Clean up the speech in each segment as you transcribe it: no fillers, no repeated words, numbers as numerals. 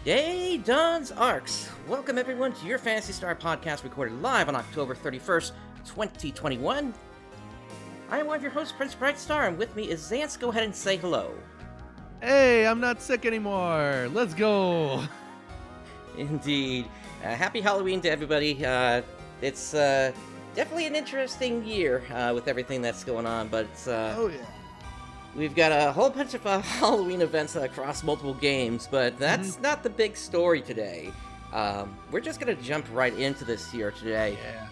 Hey, Dawns ARKS! Welcome everyone to your Phantasy Star podcast recorded live on October 31st, 2021. I am one of your hosts, PrinceBrightstar, and with me is Zance. Go ahead and say hello. Hey, I'm not sick anymore. Let's go. Indeed. Happy Halloween to everybody. It's definitely an interesting year with everything that's going on, but Oh yeah. we've got a whole bunch of Halloween events across multiple games, but that's not the big story today. We're just going to jump right into this here today. Yeah.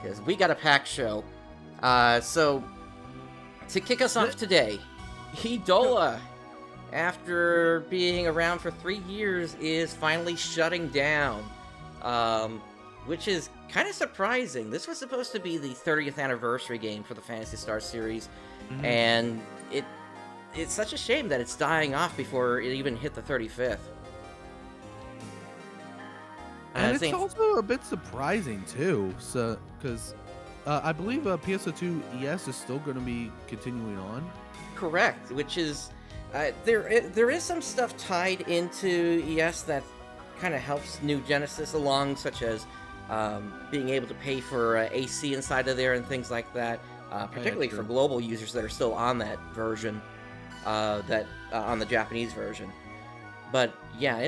Because we got a packed show. So, to kick us off today, IDOLA, after being around for 3 years, is finally shutting down. Which is kind of surprising. This was supposed to be the 30th anniversary game for the Phantasy Star series, and it's such a shame that it's dying off before it even hit the 35th. And it's also a bit surprising too, so because I believe Fiesta 2 ES is still going to be continuing on. Correct, which is there is some stuff tied into ES that kind of helps New Genesis along, such as being able to pay for AC inside of there and things like that. Particularly for global users that are still on that version, on the Japanese version. But yeah, I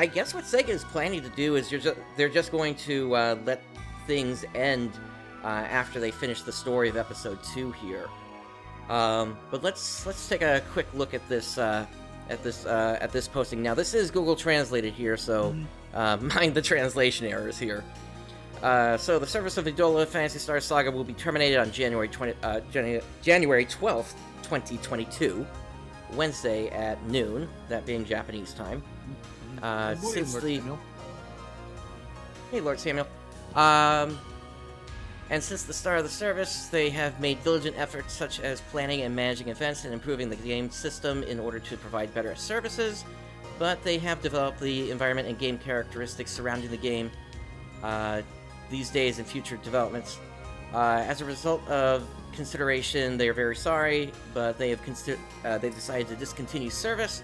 guess what Sega is planning to do is they're just going to let things end after they finish the story of episode 2 here. But let's take a quick look at this posting. Now this is Google translated here, so mind the translation errors here. So the service of IDOLA Phantasy Star Saga will be terminated on January 12th, 2022, Wednesday at noon, that being Japanese time. Hey, Lord Samuel. And since the start of the service, they have made diligent efforts such as planning and managing events and improving the game system in order to provide better services, but they have developed the environment and game characteristics surrounding the game these days and future developments. As a result of consideration, they are very sorry, but they have they've decided to discontinue service,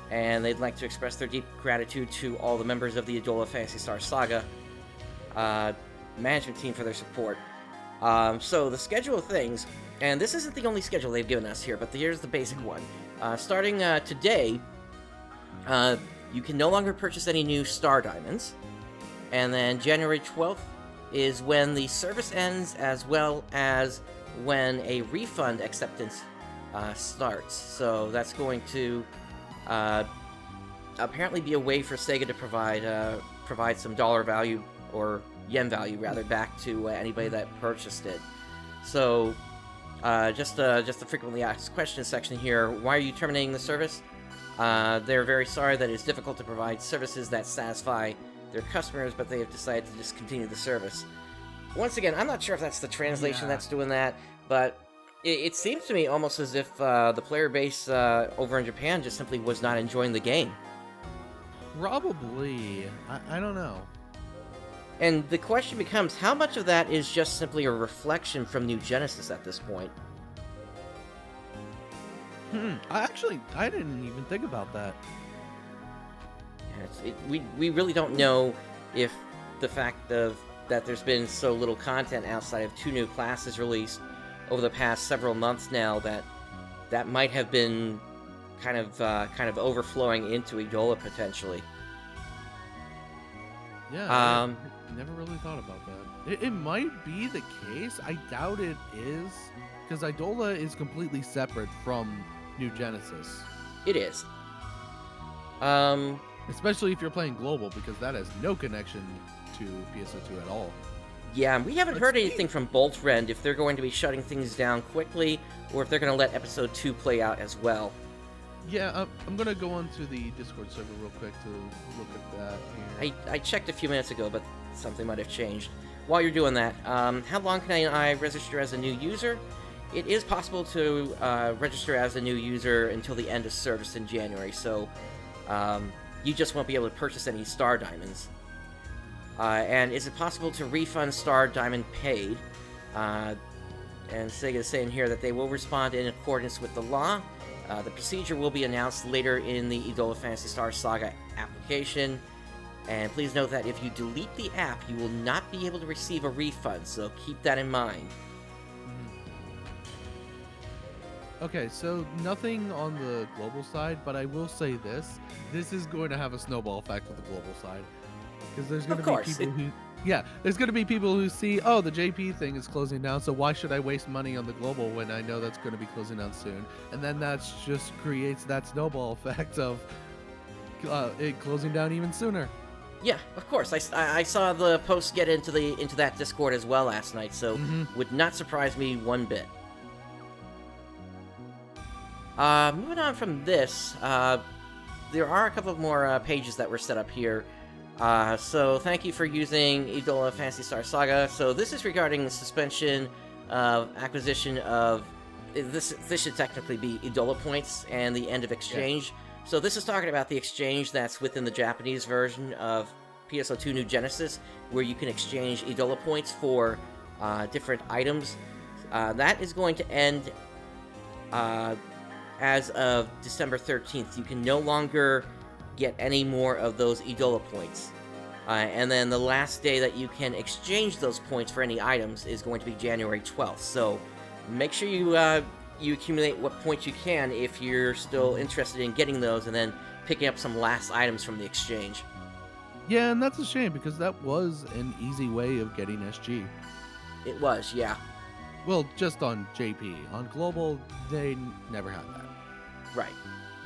and they'd like to express their deep gratitude to all the members of the IDOLA Phantasy Star Saga management team for their support. So the schedule of things, and this isn't the only schedule they've given us here, but here's the basic one. Starting today, you can no longer purchase any new Star Diamonds. And then January 12th is when the service ends, as well as when a refund acceptance starts. So that's going to apparently be a way for Sega to provide some dollar value, or yen value rather, back to anybody that purchased it. So just the frequently asked questions section here. Why are you terminating the service? They're very sorry that it's difficult to provide services that satisfy their customers, but they have decided to discontinue the service. Once again, I'm not sure if that's the translation that's doing that, but it seems to me almost as if the player base over in Japan just simply was not enjoying the game. Probably. I don't know. And the question becomes, how much of that is just simply a reflection from New Genesis at this point? I didn't even think about that. We really don't know if the fact that there's been so little content outside of 2 new classes released over the past several months now that might have been kind of overflowing into IDOLA potentially. Yeah, I never really thought about that. It might be the case. I doubt it is, because IDOLA is completely separate from New Genesis. It is. Especially if you're playing global, because that has no connection to PS2 at all. Yeah, we haven't heard anything from Boltrend if they're going to be shutting things down quickly, or if they're going to let Episode 2 play out as well. Yeah, I'm going to go onto the Discord server real quick to look at that here. I checked a few minutes ago, but something might have changed. While you're doing that, how long can I register as a new user? It is possible to register as a new user until the end of service in January, so you just won't be able to purchase any Star Diamonds. And is it possible to refund Star Diamond paid? and Sega is saying here that they will respond in accordance with the law. The procedure will be announced later in the IDOLA Phantasy Star Saga application. And please note that if you delete the app, you will not be able to receive a refund, so keep that in mind. Okay, so nothing on the global side, but I will say this. This is going to have a snowball effect with the global side. Because there's going to be people who... Yeah, there's going to be people who see, oh, the JP thing is closing down, so why should I waste money on the global when I know that's going to be closing down soon? And then that just creates that snowball effect of it closing down even sooner. Yeah, of course. I saw the post get into that Discord as well last night, so would not surprise me one bit. Moving on from this, there are a couple of more pages that were set up here. So thank you for using IDOLA Phantasy Star Saga. So this is regarding the suspension of acquisition of... This should technically be IDOLA points and the end of exchange. Yeah. So this is talking about the exchange that's within the Japanese version of PSO2 New Genesis, where you can exchange IDOLA points for different items. That is going to end as of December 13th. You can no longer get any more of those IDOLA points. And then the last day that you can exchange those points for any items is going to be January 12th. So make sure you accumulate what points you can if you're still interested in getting those, and then picking up some last items from the exchange. Yeah, and that's a shame, because that was an easy way of getting SG. It was, yeah. Well, just on JP. On Global, they never had that. Right.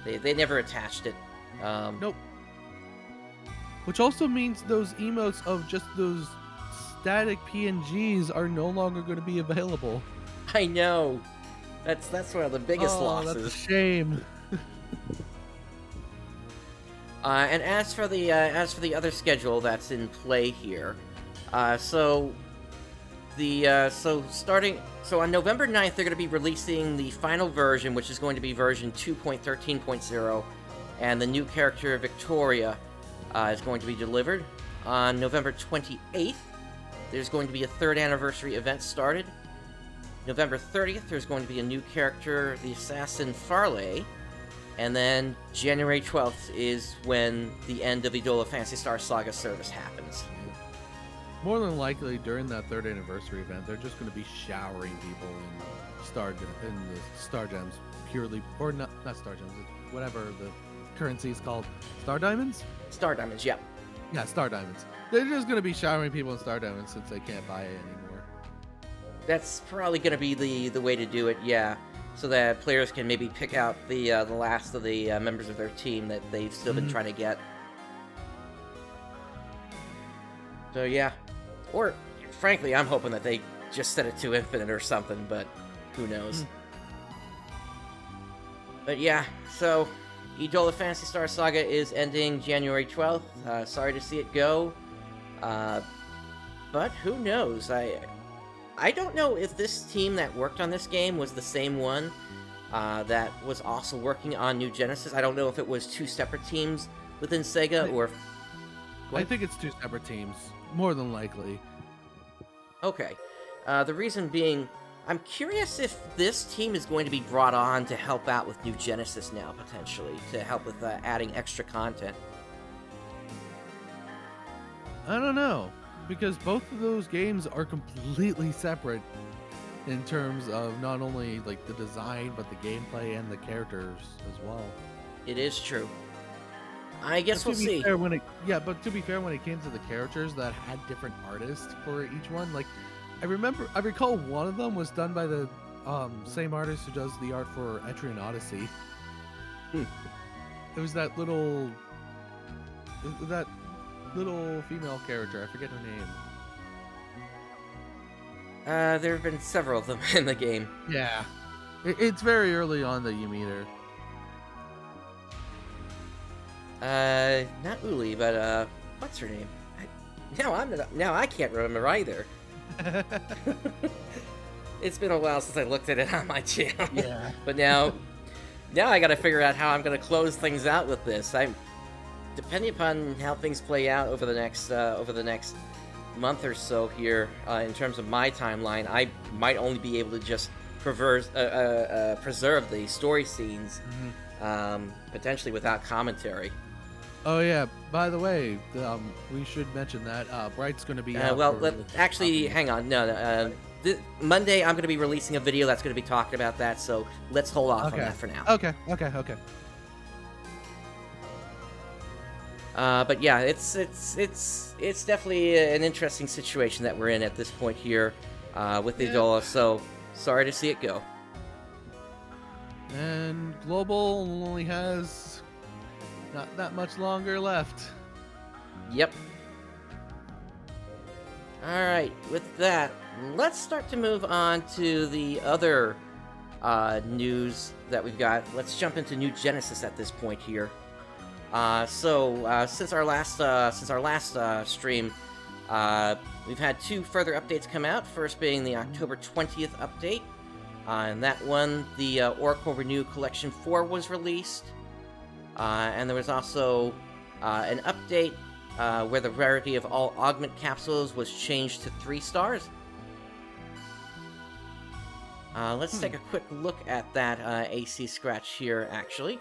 They never attached it. Nope. Which also means those emotes of just those static PNGs are no longer going to be available. I know. That's one of the biggest losses. That's a shame. And as for the other schedule that's in play here, so on November 9th they're going to be releasing the final version, which is going to be version 2.13.0, and the new character Victoria is going to be delivered. On November 28th, there's going to be a 3rd anniversary event started. November 30th, there's going to be a new character, the assassin Farley. And then January 12th is when the end of IDOLA Phantasy Star Saga service happens. More than likely, during that 3rd anniversary event, they're just going to be showering people in the Star Gems purely, or not Star Gems, whatever the currency is called. Star Diamonds? Star Diamonds, yep. Yeah, Star Diamonds. They're just going to be showering people in Star Diamonds since they can't buy it anymore. That's probably going to be the way to do it, yeah. So that players can maybe pick out the last of the members of their team that they've still been trying to get. So yeah. Or, frankly, I'm hoping that they just set it to infinite or something, but who knows. But yeah, so IDOLA Phantasy Star Saga is ending January 12th. Sorry to see it go. But who knows? I don't know if this team that worked on this game was the same one that was also working on New Genesis. I don't know if it was 2 separate teams within Sega or... I think it's 2 separate teams, more than likely. Okay. The reason being, I'm curious if this team is going to be brought on to help out with New Genesis now, potentially, to help with adding extra content. I don't know, because both of those games are completely separate in terms of not only like the design, but the gameplay and the characters as well. It is true. I guess we'll see. But to be fair, when it came to the characters that had different artists for each one, like I recall one of them was done by the same artist who does the art for Etrian Odyssey. It was that little female character. I forget her name. There have been several of them in the game. Yeah. It's very early on that you meet her. Not Uli, but, what's her name? Now I can't remember either. It's been a while since I looked at it on my channel. Yeah. But now I gotta figure out how I'm gonna close things out with this. Depending upon how things play out over the next month or so here, in terms of my timeline, I might only be able to just preserve the story scenes, potentially without commentary. Oh yeah. By the way, we should mention that Bright's going to be out. Actually, hang on. No. Monday, I'm going to be releasing a video that's going to be talking about that. So let's hold off on that for now. Okay. But yeah, it's definitely an interesting situation that we're in at this point here with IDOLA. So sorry to see it go. And Global only has not that much longer left. Yep. Alright, with that, let's start to move on to the other news that we've got. Let's jump into New Genesis at this point here. Since our last stream, we've had 2 further updates come out. First being the October 20th update. And that one, the Oracle Renew Collection 4 was released. And there was also an update where the rarity of all Augment Capsules was changed to 3 stars. Let's take a quick look at that AC Scratch here, actually.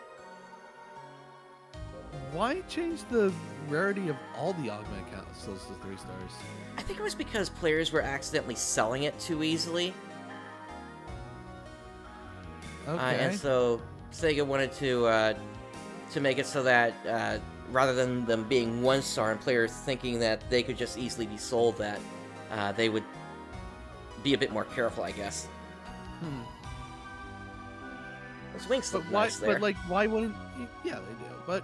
Why change the rarity of all the Augment Capsules to 3 stars? I think it was because players were accidentally selling it too easily. Okay. And so Sega wanted to make it so that rather than them being 1 star and players thinking that they could just easily be sold, that they would be a bit more careful, I guess. Those wings look nice there. But like, why wouldn't? Yeah, they do. But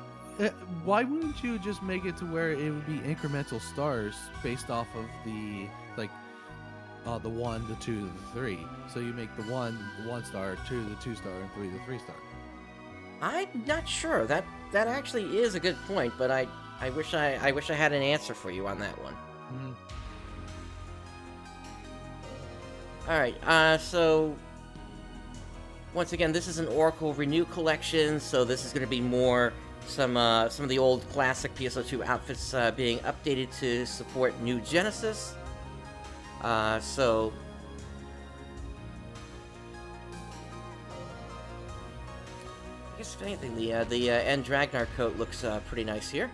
why wouldn't you just make it to where it would be incremental stars based off of the the 1, the 2, the 3? So you make the 1 star, 2 the 2 star, and 3 the 3 star. I'm not sure. That actually is a good point, but I wish I had an answer for you on that one. All right. So once again, this is an Oracle Renew collection, so this is going to be more some of the old classic PSO2 outfits being updated to support New Genesis. So I guess if anything, the End Ragnar coat looks pretty nice here.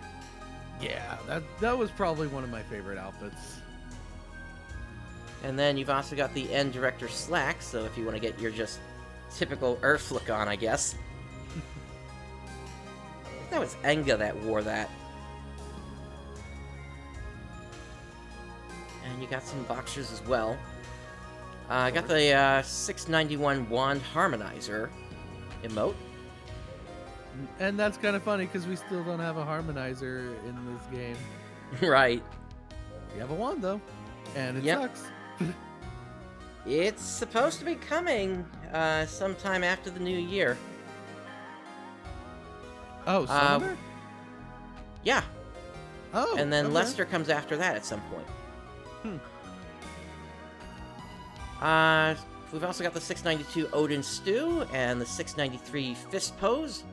Yeah, that was probably one of my favorite outfits. And then you've also got the End Director Slack, so if you want to get your just typical Earth look on, I guess. I think that was Enga that wore that. And you got some boxers as well. I got the 691 Wand Harmonizer emote. And that's kind of funny because we still don't have a harmonizer in this game. Right. We have a wand though, and it sucks. It's supposed to be coming sometime after the new year. Oh, summer? Yeah. Oh. And then Lester comes after that at some point. We've also got the 692 Odin Stew and the 693 Fist Pose,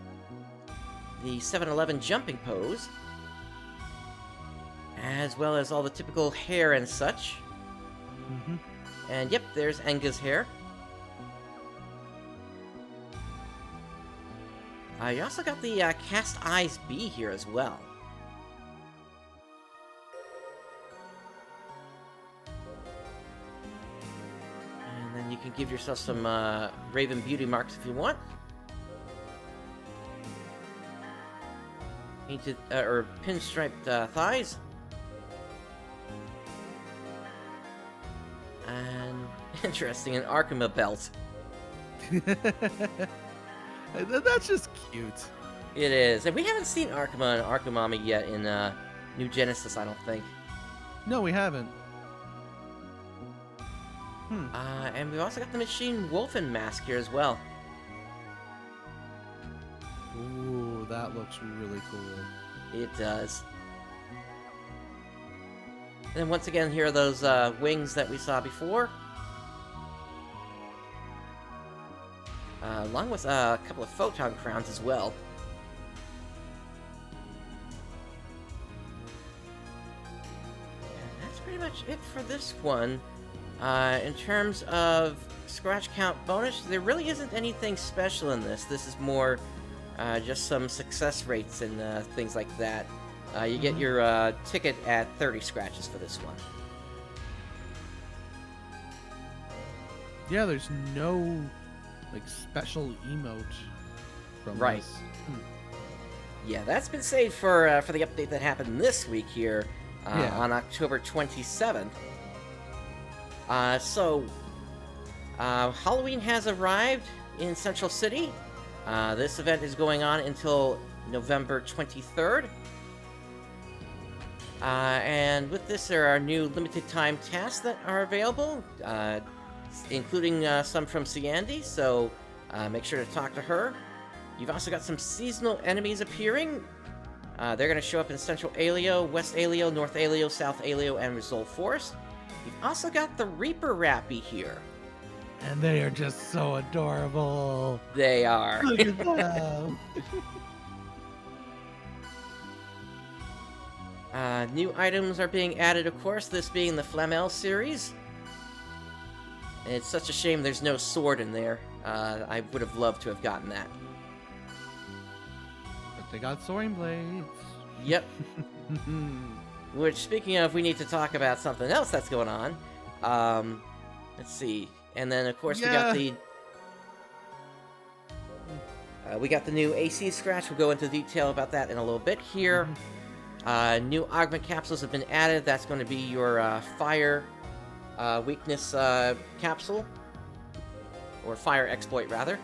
the 711 Jumping Pose, as well as all the typical hair and such. And yep, there's Enga's hair. You also got the Cast Eyes B here as well. And then you can give yourself some Raven Beauty marks if you want. Painted, or pinstriped thighs. And interesting, an Arkema belt. That's just cute. It is. And we haven't seen Arkema and Arkamami yet in New Genesis, I don't think. No, we haven't. And we've also got the Machine Wolfen mask here as well. Ooh, that looks really cool. It does. And then once again, here are those wings that we saw before. Along with a couple of photon crowns as well. And that's pretty much much it for this one. In terms of scratch count bonus, there really isn't anything special in this. This is more just some success rates and things like that. You get your ticket at 30 scratches for this one. Yeah, there's no like special emote from right. this. Yeah, that's been saved for the update that happened this week here on October 27th. Halloween has arrived in Central City. This event is going on until November 23rd. And with this, there are new limited time tasks that are available, including some from Ciandi, so make sure to talk to her. You've also got some seasonal enemies appearing. They're going to show up in Central Aleo, West Aleo, North Aleo, South Aleo, and Resolve Forest. You've also got the Reaper Rappy here. And they are just so adorable. They are. Look at them. New items are being added, of course, this being the Flamel series. And it's such a shame there's no sword in there. I would have loved to have gotten that. But they got Soaring Blades. Yep. Which, speaking of, we need to talk about something else that's going on. Let's see. And then, of course, we got the new AC scratch. We'll go into detail about that in a little bit here. New Augment Capsules have been added. That's going to be your fire weakness capsule. Or fire exploit, rather.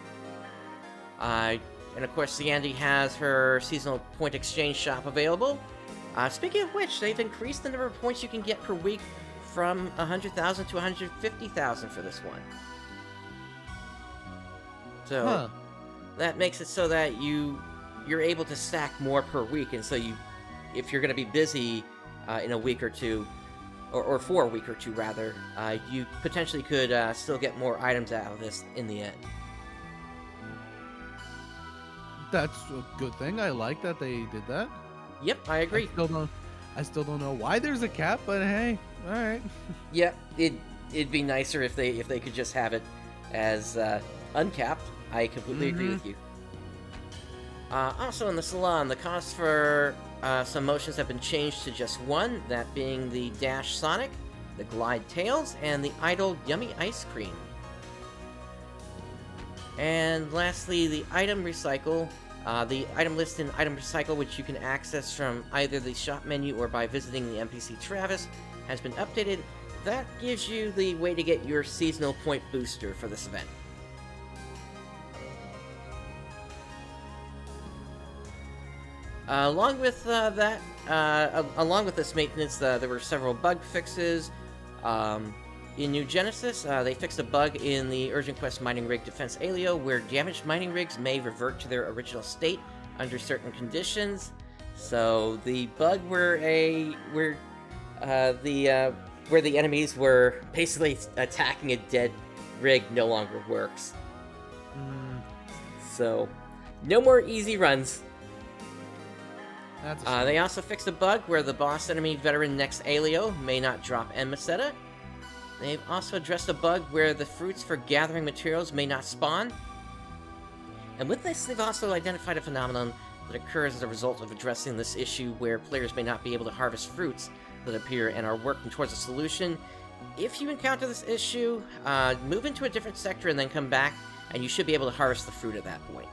And, of course, Ciandi has her seasonal point exchange shop available. Speaking of which, they've increased the number of points you can get per week from 100,000 to 150,000 for this one. So that makes it so that you're able to stack more per week, and so if you're going to be busy in a week or two, or for a week or two rather, you potentially could still get more items out of this in the end. That's a good thing. I like that they did that. Yep, I agree. I still don't know why there's a cap, but hey, all right. Yeah, it'd be nicer if they could just have it as uncapped. I completely agree with you. Also in the salon, the costs for some motions have been changed to just one, that being the Dash Sonic, the Glide Tails, and the Idol Yummy Ice Cream. And lastly, the Item Recycle. The item list in Item Recycle, which you can access from either the shop menu or by visiting the NPC Travis, has been updated. That gives you the way to get your seasonal point booster for this event. Along with this maintenance, there were several bug fixes. In New Genesis, they fixed a bug in the Urgent Quest Mining Rig Defense Aleo, where damaged mining rigs may revert to their original state under certain conditions. So the bug where the enemies were basically attacking a dead rig no longer works. So no more easy runs. They also fixed a bug where the boss enemy veteran next Aleo may not drop Enmaceta. They've also addressed a bug where the fruits for gathering materials may not spawn. And with this, they've also identified a phenomenon that occurs as a result of addressing this issue where players may not be able to harvest fruits that appear and are working towards a solution. If you encounter this issue, move into a different sector and then come back, and you should be able to harvest the fruit at that point.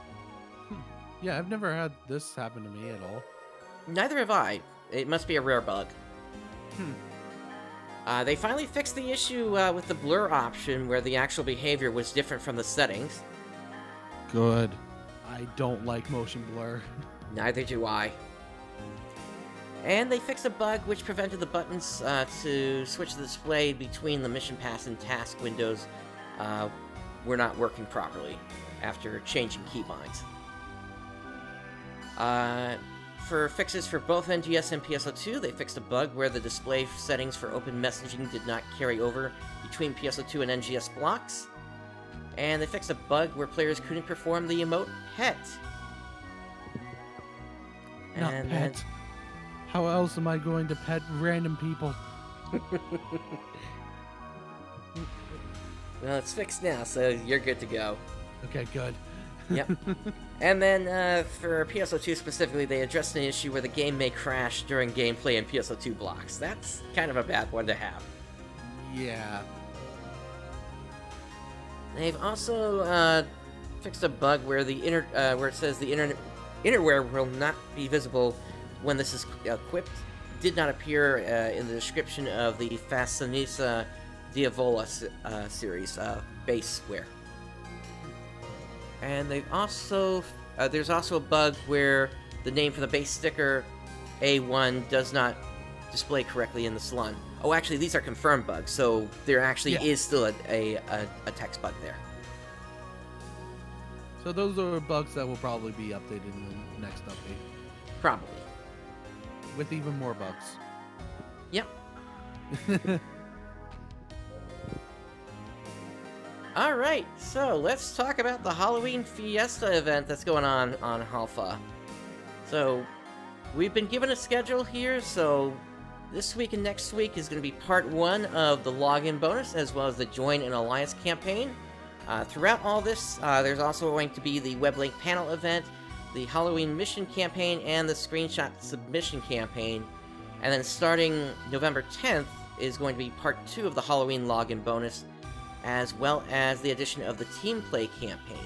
Yeah, I've never had this happen to me at all. Neither have I. It must be a rare bug. They finally fixed the issue with the blur option where the actual behavior was different from the settings. Good. I don't like motion blur. Neither do I. And they fixed a bug which prevented the buttons to switch the display between the mission pass and task windows were not working properly after changing keybinds. For fixes for both NGS and PSO2, they fixed a bug where the display settings for open messaging did not carry over between PSO2 and NGS blocks. And they fixed a bug where players couldn't perform the emote Pet. Not Pet. How else am I going to pet random people? Well, it's fixed now, so you're good to go. Okay, good. Yep. And then for PSO2 specifically, they addressed an issue where the game may crash during gameplay in PSO2 blocks. That's kind of a bad one to have. Yeah. They've also fixed a bug where where it says the innerwear will not be visible when this is equipped. Did not appear in the description of the Phantasy Diavola series base wear. And they've also there's also a bug where the name for the base sticker A1 does not display correctly in the salon. Oh, actually, these are confirmed bugs, so there actually is still a text bug there. So those are bugs that will probably be updated in the next update. Probably. With even more bugs. Yep. Alright, so let's talk about the Halloween Fiesta event that's going on Halfa. So, we've been given a schedule here, so this week and next week is going to be part 1 of the login bonus, as well as the Join an Alliance campaign. Throughout all this, there's also going to be the Weblink panel event, the Halloween mission campaign, and the screenshot submission campaign. And then starting November 10th is going to be part 2 of the Halloween login bonus, as well as the addition of the Team Play campaign.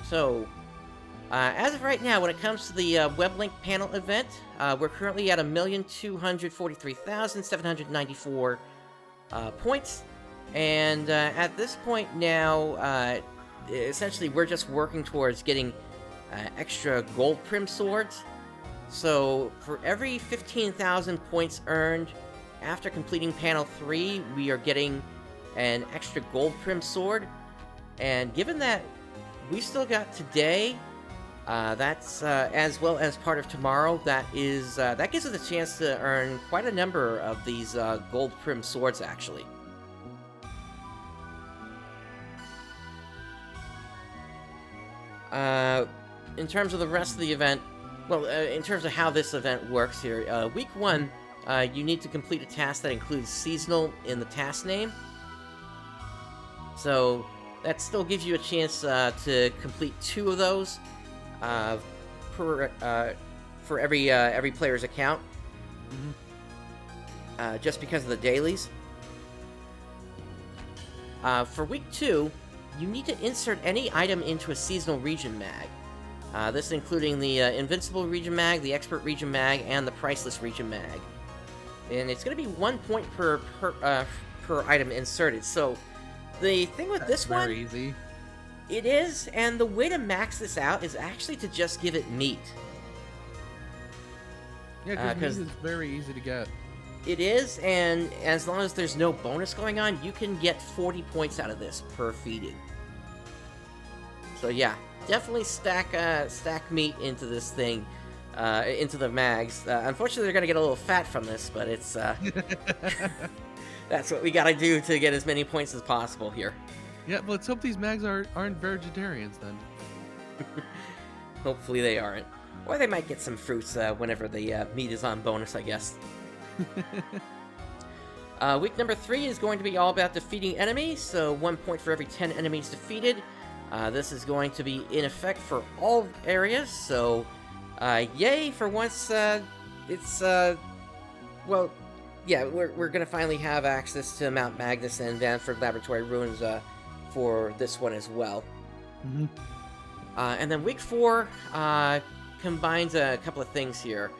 So, as of right now, when it comes to the Weblink panel event, we're currently at 1,243,794 points, and at this point now, essentially we're just working towards getting extra gold prim swords. So, for every 15,000 points earned after completing panel 3, we are getting an extra gold prim sword, and given that we still got today, that's as well as part of tomorrow, that gives us a chance to earn quite a number of these gold prim swords, actually. In terms of the rest of the event, well, in terms of how this event works here, week 1, you need to complete a task that includes seasonal in the task name. So that still gives you a chance to complete 2 of those for every player's account. Mm-hmm. Just because of the dailies. For week 2, you need to insert any item into a seasonal region mag. This including the Invincible region mag, the Expert region mag, and the Priceless region mag. And it's going to be 1 point per item inserted. So the thing with this one, very easy. It is, and the way to max this out is actually to just give it meat. Yeah, because meat is very easy to get. It is, and as long as there's no bonus going on, you can get 40 points out of this per feeding. So yeah, definitely stack meat into this thing, into the mags. Unfortunately, they're gonna get a little fat from this, but it's that's what we gotta do to get as many points as possible here. Yeah, let's hope these mags aren't vegetarians then. Hopefully they aren't. Or they might get some fruits whenever the meat is on bonus, I guess. Week number 3 is going to be all about defeating enemies, so 1 point for every 10 enemies defeated. This is going to be in effect for all areas, so yay for once. It's well, yeah, we're gonna finally have access to Mount Magnus and Vanford Laboratory Ruins for this one as well. Mm-hmm. And then week 4 combines a couple of things here.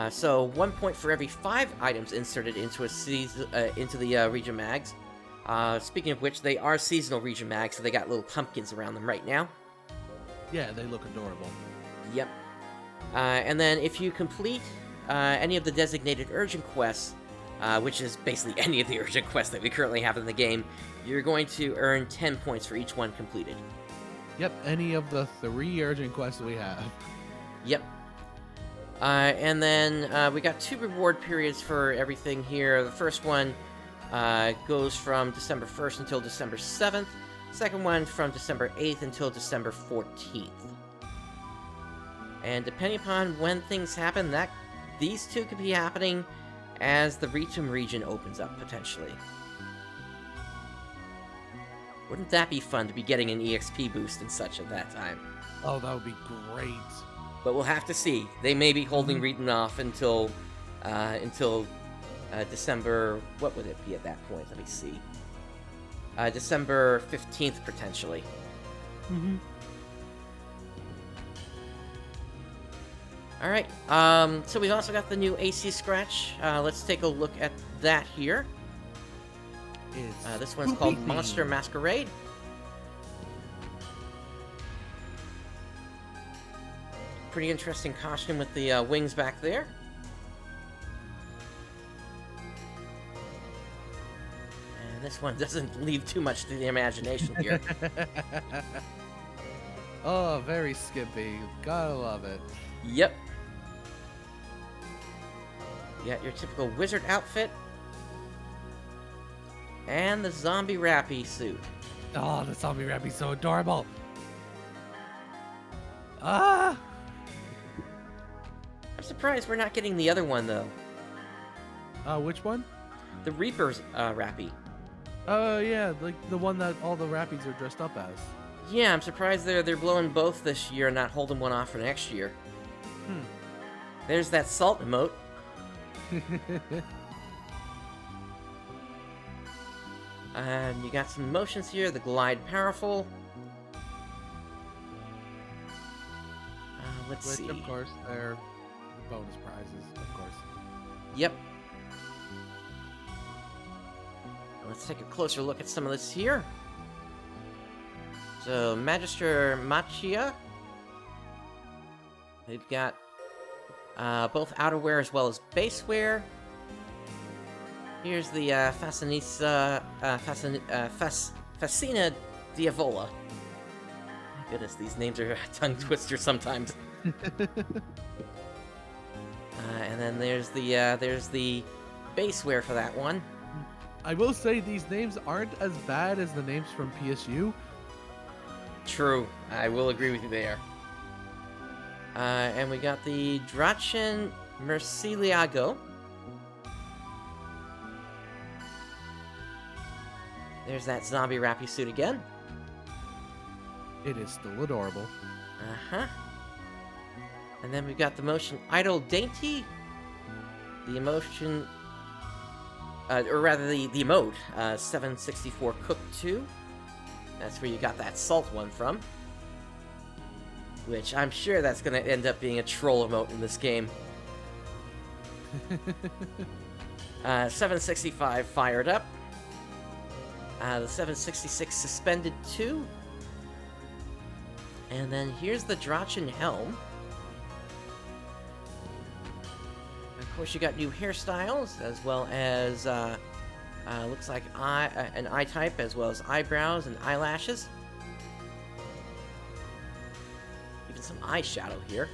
So 1 point for every 5 items inserted into into the region mags. Speaking of which, they are seasonal region mags, so they got little pumpkins around them right now. Yeah, they look adorable. Yep. And then if you complete any of the designated urgent quests, which is basically any of the urgent quests that we currently have in the game, you're going to earn 10 points for each one completed. Yep, any of the 3 urgent quests we have. Yep. And then we got 2 reward periods for everything here. The first one goes from December 1st until December 7th. Second one from December 8th until December 14th. And depending upon when things happen, that these two could be happening as the Ritum region opens up, potentially. Wouldn't that be fun to be getting an EXP boost and such at that time? Oh, that would be great. But we'll have to see. They may be holding Ritum off until December... What would it be at that point? Let me see. December 15th, potentially. Mm-hmm. Alright, so we've also got the new AC Scratch. Let's take a look at that here. This one's called Monster Masquerade. Pretty interesting costume with the wings back there. And this one doesn't leave too much to the imagination here. Oh, very skimpy. Gotta love it. Yep. You got your typical wizard outfit. And the zombie rappy suit. Oh, the zombie rappy's so adorable. Ah! I'm surprised we're not getting the other one, though. Which one? The Reaper's rappy. Oh, yeah, like the one that all the rappies are dressed up as. Yeah, I'm surprised they're blowing both this year and not holding one off for next year. There's that salt emote. And you got some motions here. The glide powerful. Let's see. Which, of course, they're bonus prizes, of course. Yep. Let's take a closer look at some of this here. So, Magister Machia. They've got both outerwear as well as basewear. Here's the Fascina Diavola. My goodness, these names are tongue twisters sometimes. And then there's the basewear for that one. I will say these names aren't as bad as the names from PSU. True, I will agree with you there. And we got the Drachen Merciliago. There's that zombie rappy suit again. It is still adorable. Uh-huh. And then we've got the motion Idol Dainty. The emotion... or rather, the emote, 764 Cook 2. That's where you got that salt one from. Which I'm sure that's going to end up being a troll emote in this game. 765 Fired Up. The 766 Suspended 2. And then here's the Drachen Helm. Of course, you got new hairstyles, as well as, looks like an eye type, as well as eyebrows and eyelashes. Even some eyeshadow here.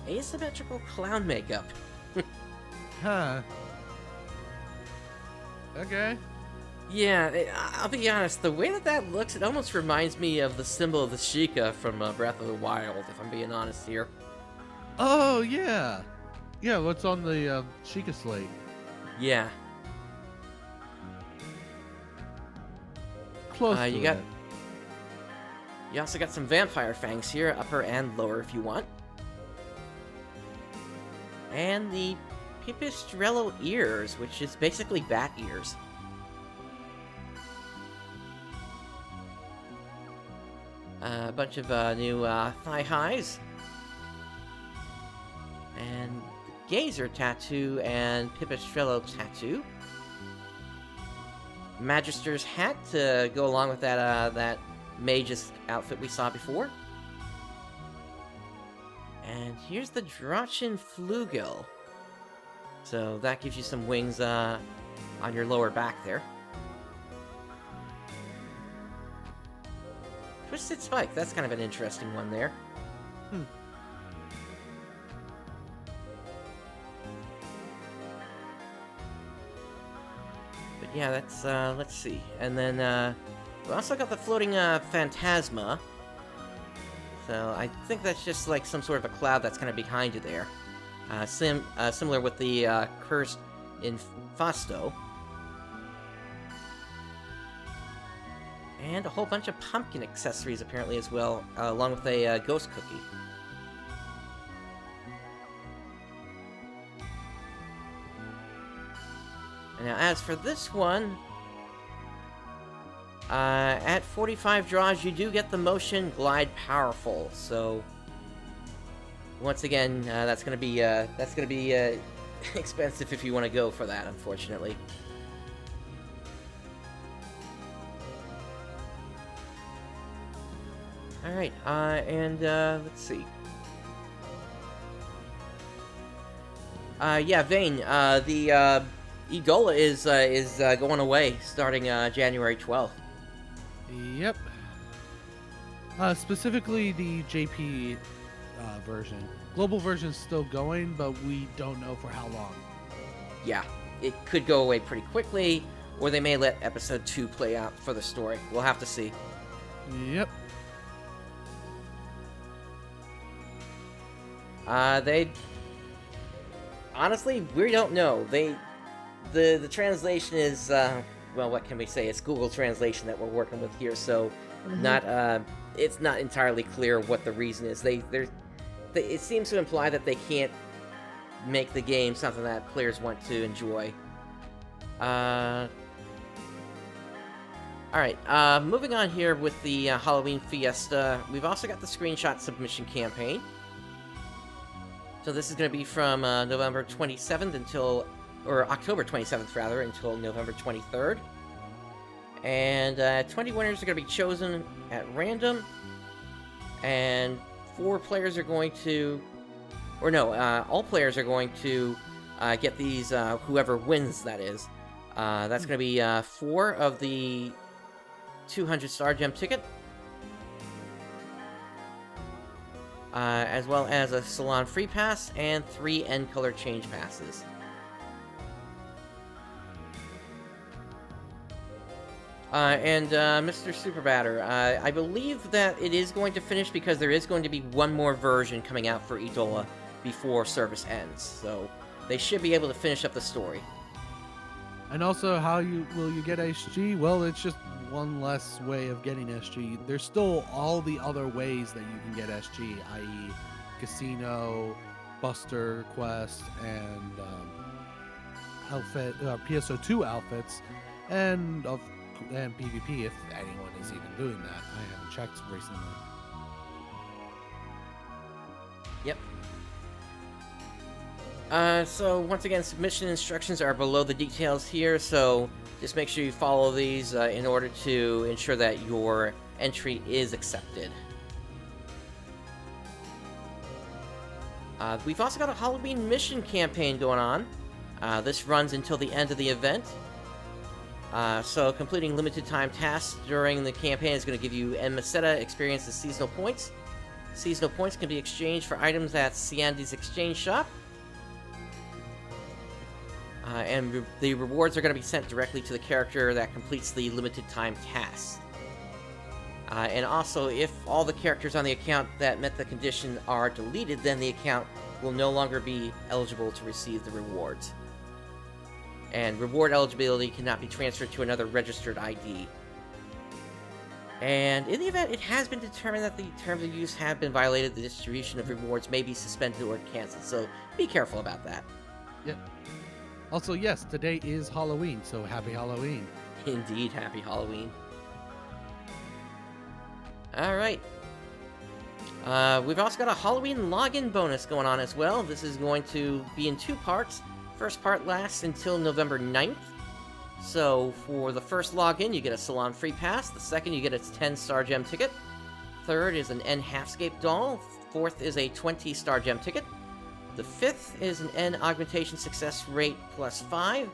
Asymmetrical clown makeup. Huh. Okay. Yeah, I'll be honest, the way that looks, it almost reminds me of the symbol of the Sheikah from Breath of the Wild, if I'm being honest here. Oh, yeah. Yeah, what's on the Sheikah slate? Yeah. Close to you also got some vampire fangs here, upper and lower if you want. And the Pipistrello ears, which is basically bat ears. A bunch of new thigh highs. And Gazer tattoo and Pipistrello tattoo. Magister's hat to go along with that mage's outfit we saw before. And here's the Drachen Flugel. So that gives you some wings on your lower back there. Twisted Spike, that's kind of an interesting one there. But yeah, that's, let's see. And then, we also got the floating Phantasma. So I think that's just like some sort of a cloud that's kind of behind you there. Similar with the curse in Fasto. And a whole bunch of pumpkin accessories apparently as well, along with a ghost cookie. And now as for this one, at 45 draws you do get the motion glide powerful, so once again that's gonna be expensive if you want to go for that, unfortunately. Alright, and let's see. Yeah, Vane, the IDOLA is going away starting January 12th. Yep. Specifically the JP version. Global version's still going, but we don't know for how long. Yeah, it could go away pretty quickly, or they may let episode 2 play out for the story. We'll have to see. Yep. They honestly, we don't know. The translation is well, what can we say? It's Google Translation that we're working with here, so it's not entirely clear what the reason is. It seems to imply that they can't make the game something that players want to enjoy. Alright, moving on here with the Halloween Fiesta. We've also got the screenshot submission campaign. So this is going to be from November 27th until, or October 27th rather, until November 23rd. And 20 winners are going to be chosen at random. And 4 players are going to, or no, all players are going to get these, whoever wins, that is. That's going to be 4 of the 200 Star Gem ticket. As well as a Salon Free Pass and 3 End Color Change Passes. Mr. Super Batter, I believe that it is going to finish because there is going to be one more version coming out for IDOLA before service ends, so they should be able to finish up the story. And also, will you get SG? Well, it's just one less way of getting SG. There's still all the other ways that you can get SG, i.e. Casino, Buster Quest, and PSO2 outfits, and PvP if anyone is even doing that. I haven't checked recently. Yep. So once again, submission instructions are below the details here, so just make sure you follow these in order to ensure that your entry is accepted. We've also got a Halloween mission campaign going on. This runs until the end of the event. So completing limited time tasks during the campaign is going to give you En Meseta experience and seasonal points. Seasonal points can be exchanged for items at Ciandi's exchange shop. And the rewards are going to be sent directly to the character that completes the limited time tasks. And also, if all the characters on the account that met the condition are deleted, then the account will no longer be eligible to receive the rewards. And reward eligibility cannot be transferred to another registered ID. And in the event it has been determined that the terms of use have been violated, the distribution of rewards may be suspended or canceled, so be careful about that. Yep. Also, yes, today is Halloween, so happy Halloween. Indeed, happy Halloween. Alright. We've also got a Halloween login bonus going on as well. This is going to be in 2 parts. First part lasts until November 9th. So, for the first login, you get a Salon Free Pass. The second, you get a 10 Star Gem ticket. Third is an N Halfscape doll. Fourth is a 20 Star Gem ticket. The 5th is an N Augmentation Success Rate plus 5.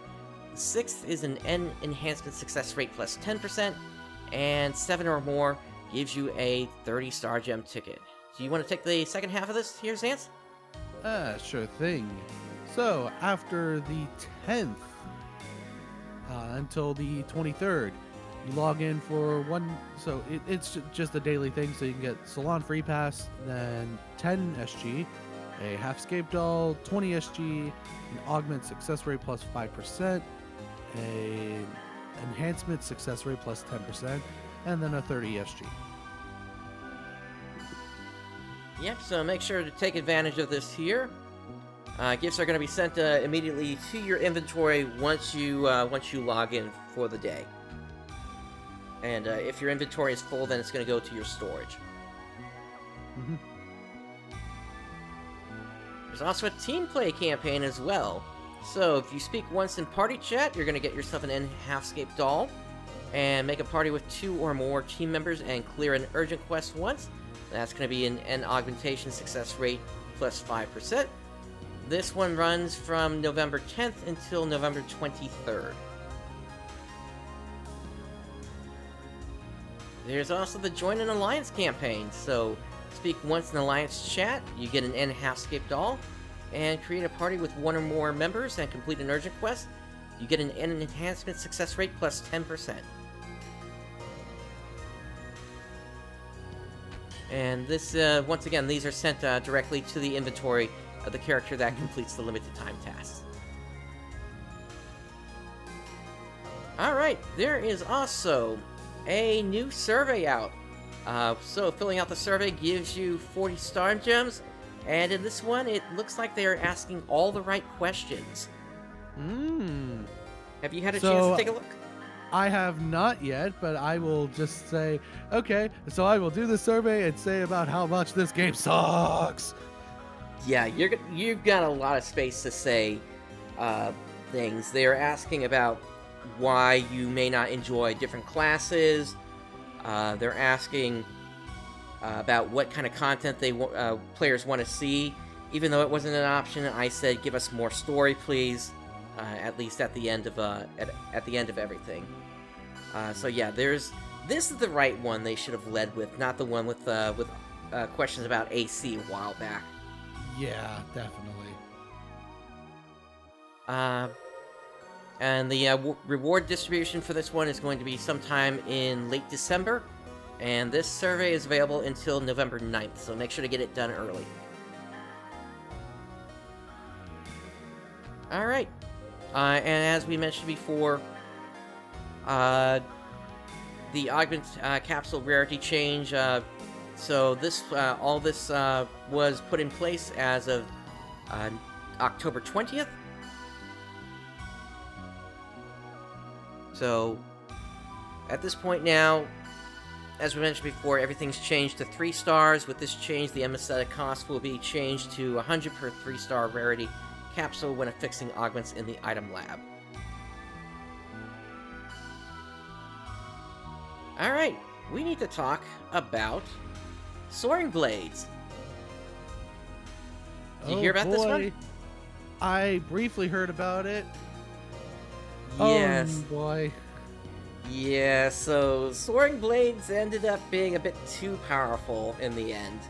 The 6th is an N Enhancement Success Rate plus 10%. And 7 or more gives you a 30 Star Gem ticket. Do you want to take the second half of this here, Zance? Sure thing. So, after the 10th, until the 23rd, You log in for one, so it's just a daily thing. So you can get Salon Free Pass, then 10 SG, a Halfscape doll, 20 SG, an Augment success rate plus 5%, a Enhancement success rate plus 10%, and then a 30 SG. Yep, so make sure to take advantage of this here. Gifts are going to be sent immediately to your inventory once you log in for the day. And if your inventory is full, then it's going to go to your storage. Mm-hmm. There's also a team play campaign as well. So if you speak once in party chat, you're going to get yourself an End Halfscape doll, and make a party with 2 or more team members and clear an urgent quest once. That's going to be an End Augmentation success rate plus 5%. This one runs from November 10th until November 23rd. There's also the Join an Alliance campaign. So speak once in Alliance chat, you get an End Halfscape doll, and create a party with 1 or more members and complete an urgent quest. You get an End Enhancement success rate plus 10%. And this, once again, these are sent directly to the inventory of the character that completes the limited time tasks. Alright, there is also a new survey out. So filling out the survey gives you 40 star gems, and in this one it looks like they are asking all the right questions. Have you had a chance to take a look? I have not yet, but I will just say, okay, so I will do the survey and say about how much this game sucks. Yeah, you've got a lot of space to say things. They are asking about why you may not enjoy different classes. They're asking about what kind of content they players want to see. Even though it wasn't an option, I said give us more story, please. At least at the end of at the end of everything. So yeah, this is the right one they should have led with, not the one with questions about AC a while back. Yeah, definitely. And the reward distribution for this one is going to be sometime in late December, and this survey is available until November 9th, so make sure to get it done early. Alright, and as we mentioned before, the Augment Capsule Rarity change, so this all this was put in place as of October 20th. So, at this point now, as we mentioned before, everything's changed to 3 stars. With this change, the aesthetic cost will be changed to 100 per 3-star Rarity Capsule when affixing augments in the item lab. Alright, we need to talk about Soaring Blades. Did you hear about this one? I briefly heard about it. Yes. Oh boy. Yeah, so Soaring Blades ended up being a bit too powerful in the end.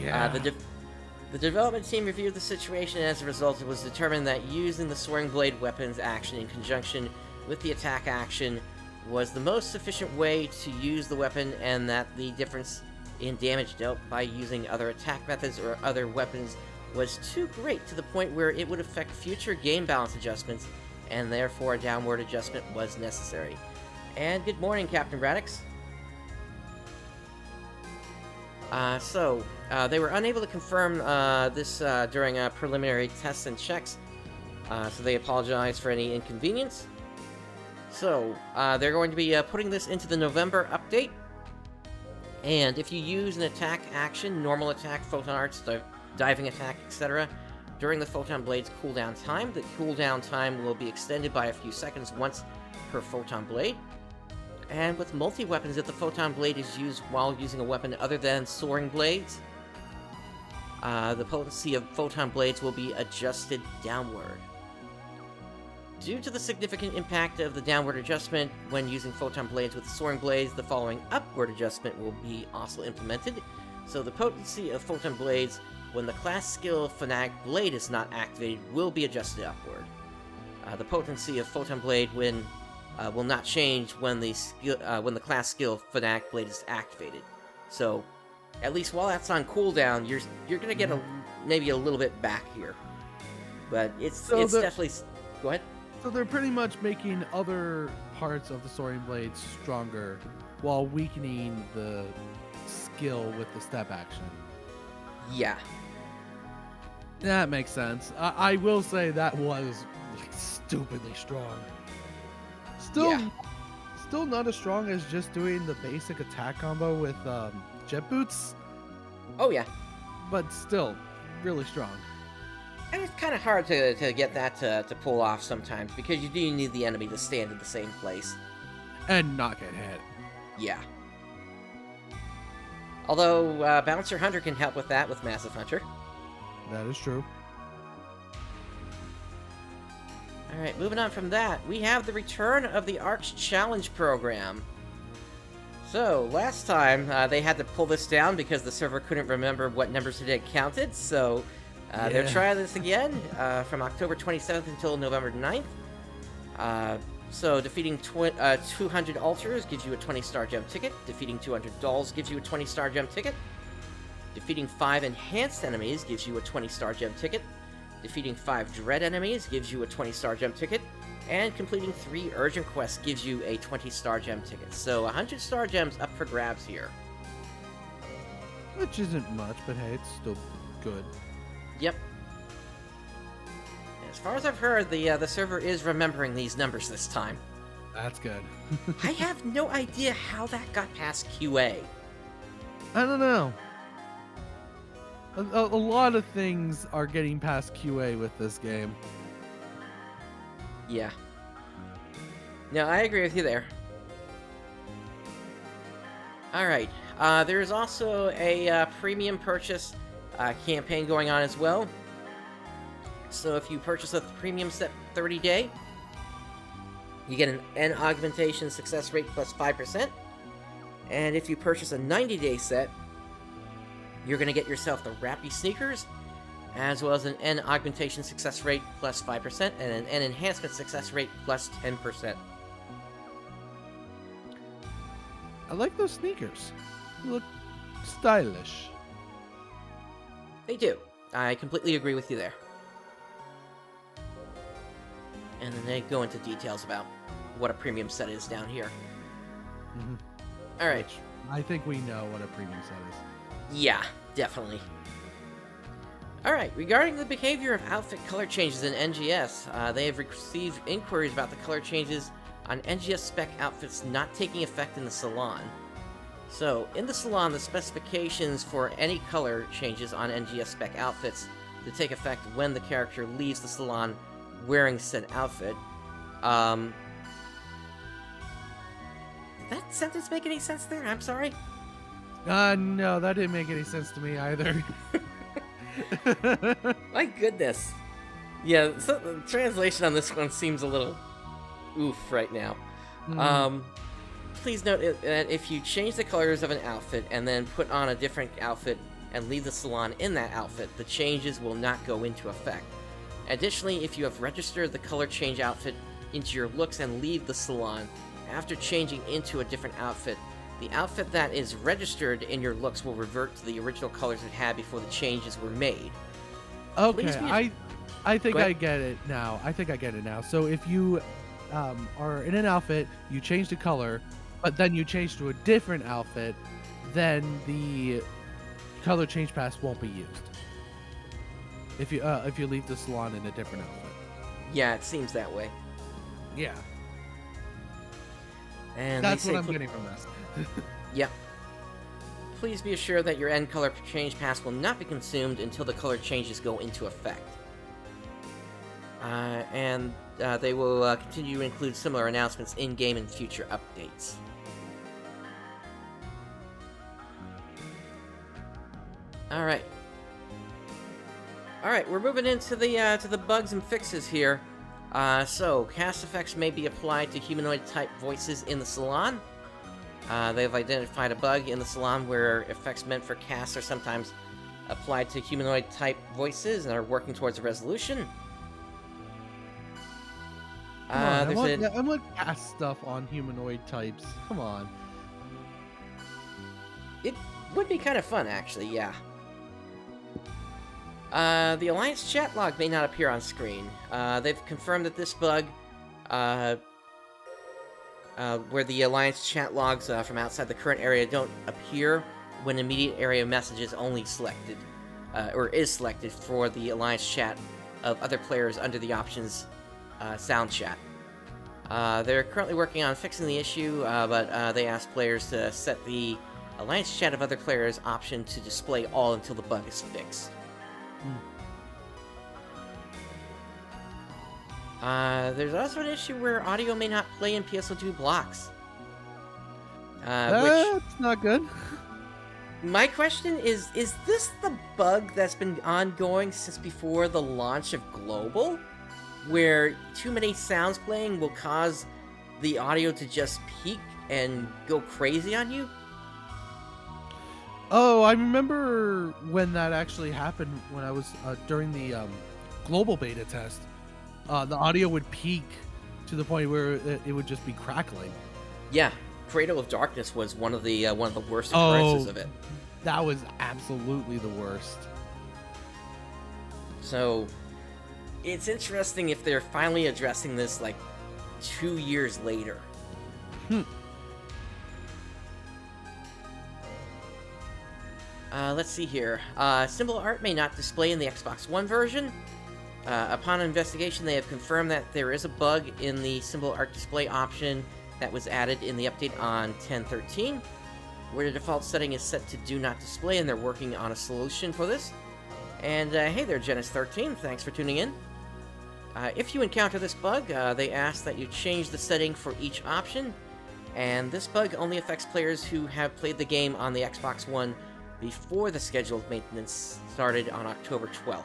Yeah. The development team reviewed the situation, and as a result, it was determined that using the Soaring Blade weapons action in conjunction with the attack action was the most sufficient way to use the weapon, and that the difference in damage dealt by using other attack methods or other weapons was too great to the point where it would affect future game balance adjustments, and therefore a downward adjustment was necessary. And good morning, Captain Radix. They were unable to confirm this during preliminary tests and checks, so they apologize for any inconvenience. So, they're going to be putting this into the November update, and if you use an attack action, normal attack, photon arts, diving attack, etc., during the Photon Blade's cooldown time, the cooldown time will be extended by a few seconds once per Photon Blade. And with multi-weapons, if the Photon Blade is used while using a weapon other than Soaring Blades, the potency of Photon Blades will be adjusted downward. Due to the significant impact of the downward adjustment when using Photon Blades with Soaring Blades, the following upward adjustment will be also implemented. So the potency of Photon Blades when the class skill Fanatic Blade is not activated will be adjusted upward. The potency of Photon Blade when will not change when the class skill Fanatic Blade is activated. So, at least while that's on cooldown, you're gonna get maybe a little bit back here. But it's definitely. Go ahead. So they're pretty much making other parts of the Soaring Blades stronger, while weakening the skill with the step action. Yeah. That makes sense. I will say that was like stupidly strong. Still not as strong as just doing the basic attack combo with jet boots. Oh yeah. But still, really strong. And it's kind of hard to get that to pull off sometimes, because you do need the enemy to stand in the same place. And not get hit. Yeah. Although, Bouncer Hunter can help with that with Massive Hunter. That is true. Alright, moving on from that, we have the return of the ARKS Challenge program. So, last time, they had to pull this down because the server couldn't remember what numbers it had counted, so they're trying this again from October 27th until November 9th. So, defeating 200 altars gives you a 20-star gem ticket. Defeating 200 dolls gives you a 20-star gem ticket. Defeating 5 enhanced enemies gives you a 20-star gem ticket. Defeating 5 dread enemies gives you a 20-star gem ticket. And completing 3 urgent quests gives you a 20-star gem ticket. So 100 star gems up for grabs here. Which isn't much, but hey, it's still good. Yep. As far as I've heard, the server is remembering these numbers this time. That's good. I have no idea how that got past QA. I don't know. A lot of things are getting past QA with this game. Yeah. No, I agree with you there. Alright, there is also a premium purchase campaign going on as well. So if you purchase a premium set 30-day, you get an N augmentation success rate plus 5%. And if you purchase a 90-day set, you're going to get yourself the Wrappy Sneakers, as well as an N augmentation success rate plus 5%, and an N enhancement success rate plus 10%. I like those sneakers. They look stylish. They do. I completely agree with you there. And then they go into details about what a premium set is down here. Mm-hmm. Alright. I think we know what a premium set is. Yeah, definitely. Alright, regarding the behavior of outfit color changes in NGS, they have received inquiries about the color changes on NGS spec outfits not taking effect in the salon. So, in the salon, the specifications for any color changes on NGS spec outfits to take effect when the character leaves the salon wearing said outfit. Did that sentence make any sense there? I'm sorry. No, that didn't make any sense to me either. My goodness. Yeah, so the translation on this one seems a little oof right now. Please note that if you change the colors of an outfit and then put on a different outfit and leave the salon in that outfit, the changes will not go into effect. Additionally, if you have registered the color change outfit into your looks and leave the salon after changing into a different outfit, the outfit that is registered in your looks will revert to the original colors it had before the changes were made. Okay, I think I get it now. So if you are in an outfit, you change the color, but then you change to a different outfit, then the color change pass won't be used. If you leave the salon in a different outfit. Yeah, it seems that way. Yeah. And that's what I'm getting from this. Yep. Please be assured that your end color change pass will not be consumed until the color changes go into effect. And they will continue to include similar announcements in-game and future updates. Alright. Alright, we're moving into the bugs and fixes here. So, cast effects may be applied to humanoid-type voices in the salon. They've identified a bug in the salon where effects meant for casts are sometimes applied to humanoid-type voices and are working towards a resolution. Come on, I want cast stuff on humanoid types. Come on. It would be kind of fun, actually, yeah. The Alliance chat log may not appear on screen. They've confirmed that this bug, where the Alliance chat logs from outside the current area don't appear when immediate area message is only selected, or is selected for the Alliance chat of other players under the options sound chat. They're currently working on fixing the issue, but they asked players to set the Alliance chat of other players option to display all until the bug is fixed. There's also an issue where audio may not play in PSO2 blocks. That's not good. My question is this the bug that's been ongoing since before the launch of Global? Where too many sounds playing will cause the audio to just peak and go crazy on you? Oh, I remember when that actually happened when I was during the global beta test. The audio would peak to the point where it would just be crackling. Yeah, Cradle of Darkness was one of the worst occurrences of it. That was absolutely the worst. So, it's interesting if they're finally addressing this like 2 years later. Let's see here. Symbol art may not display in the Xbox One version. Upon investigation, they have confirmed that there is a bug in the symbol art display option that was added in the update on 10.13, where the default setting is set to do not display, and they're working on a solution for this. And hey there, Genis13, thanks for tuning in. If you encounter this bug, they ask that you change the setting for each option, and this bug only affects players who have played the game on the Xbox One before the scheduled maintenance started on October 12th.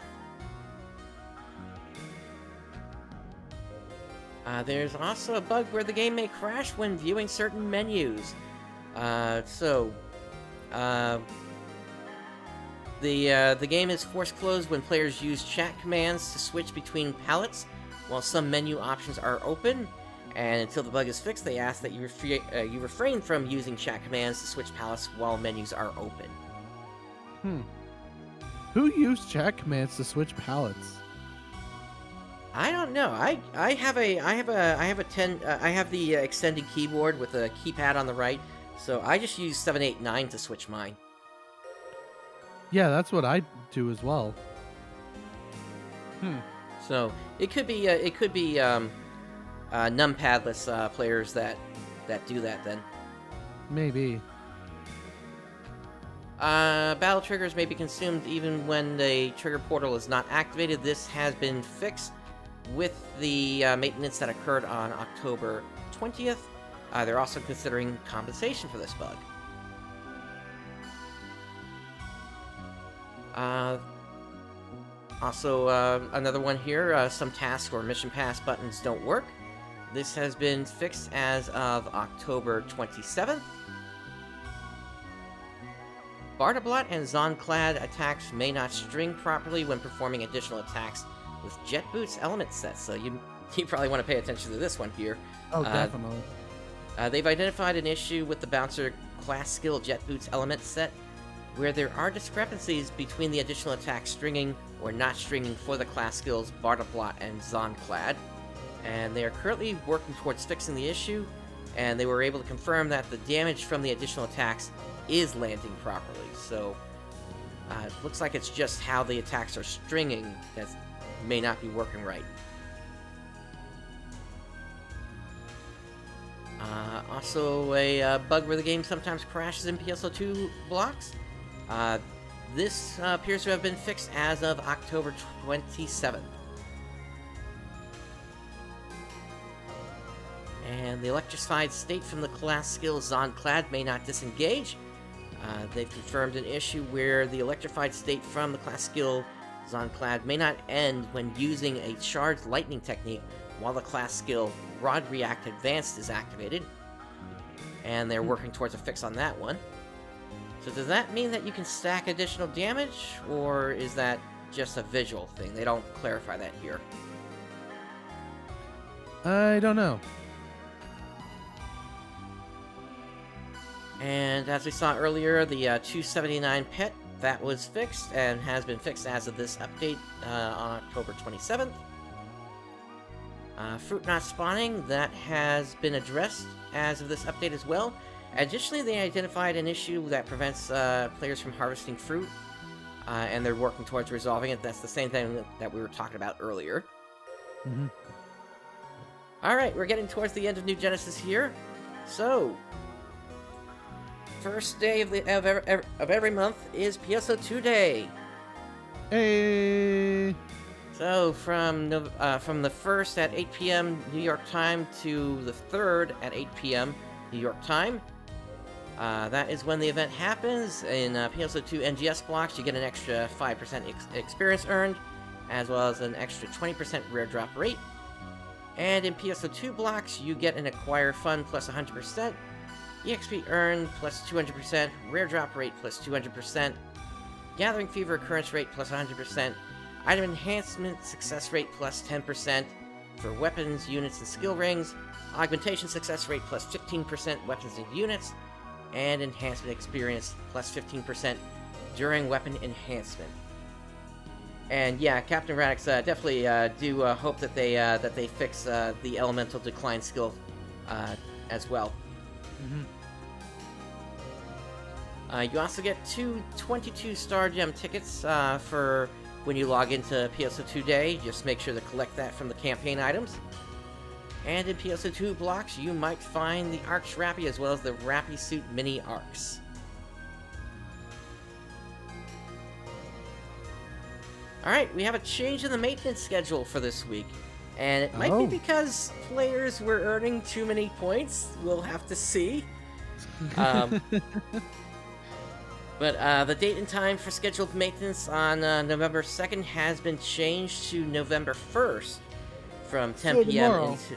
There's also a bug where the game may crash when viewing certain menus. The game is force closed when players use chat commands to switch between palettes while some menu options are open. And until the bug is fixed, they ask that you refrain from using chat commands to switch palettes while menus are open. Who used chat commands to switch palettes? I don't know. I have the extended keyboard with a keypad on the right, so I just use 789 to switch mine. Yeah, that's what I do as well. So it could be numpadless players that do that then. Maybe. Battle triggers may be consumed even when the trigger portal is not activated. This has been fixed with the maintenance that occurred on October 20th. They're also considering compensation for this bug. Also, another one here, some task or mission pass buttons don't work. This has been fixed as of October 27th. Bardablot and Zonclad attacks may not string properly when performing additional attacks with Jet Boots element sets, so you probably want to pay attention to this one here. Oh, definitely. They've identified an issue with the Bouncer class skill Jet Boots element set, where there are discrepancies between the additional attacks stringing or not stringing for the class skills Bardablot and Zonclad, and they are currently working towards fixing the issue, and they were able to confirm that the damage from the additional attacks is landing properly, so it looks like it's just how the attacks are stringing that may not be working right. Also, a bug where the game sometimes crashes in PSO2 blocks. This appears to have been fixed as of October 27th. And the electrified state from the class skill Zonclad may not disengage. They've confirmed an issue where the electrified state from the class skill Zonclad may not end when using a charged lightning technique while the class skill Rod React Advanced is activated. And they're working towards a fix on that one. So does that mean that you can stack additional damage, or is that just a visual thing? They don't clarify that here. I don't know. And as we saw earlier, the 279 pet, that was fixed and has been fixed as of this update on October 27th. Fruit not spawning, that has been addressed as of this update as well. Additionally, they identified an issue that prevents players from harvesting fruit, and they're working towards resolving it. That's the same thing that we were talking about earlier. Mm-hmm. Alright, we're getting towards the end of New Genesis here. So, first day of every month is PSO2 Day. Hey! So, from the 1st at 8 p.m. New York time to the 3rd at 8 p.m. New York time. That is when the event happens. In PSO2 NGS blocks, you get an extra 5% experience earned, as well as an extra 20% rare drop rate. And in PSO2 blocks, you get an acquire fund plus 100%, EXP earned plus 200%, rare drop rate plus 200%, gathering fever occurrence rate plus 100%, item enhancement success rate plus 10% for weapons, units, and skill rings, augmentation success rate plus 15% weapons and units, and enhancement experience plus 15% during weapon enhancement. And yeah, Captain Radix definitely do hope that they fix the elemental decline skill as well. Mm-hmm. You also get 2 22-star gem tickets for when you log into PSO2 Day. Just make sure to collect that from the campaign items. And in PSO2 blocks, you might find the ARKS Rappy as well as the Rappy Suit Mini ARKS. Alright, we have a change in the maintenance schedule for this week. And it might be because players were earning too many points. We'll have to see. But the date and time for scheduled maintenance on November 2nd has been changed to November 1st from 10 p.m. into...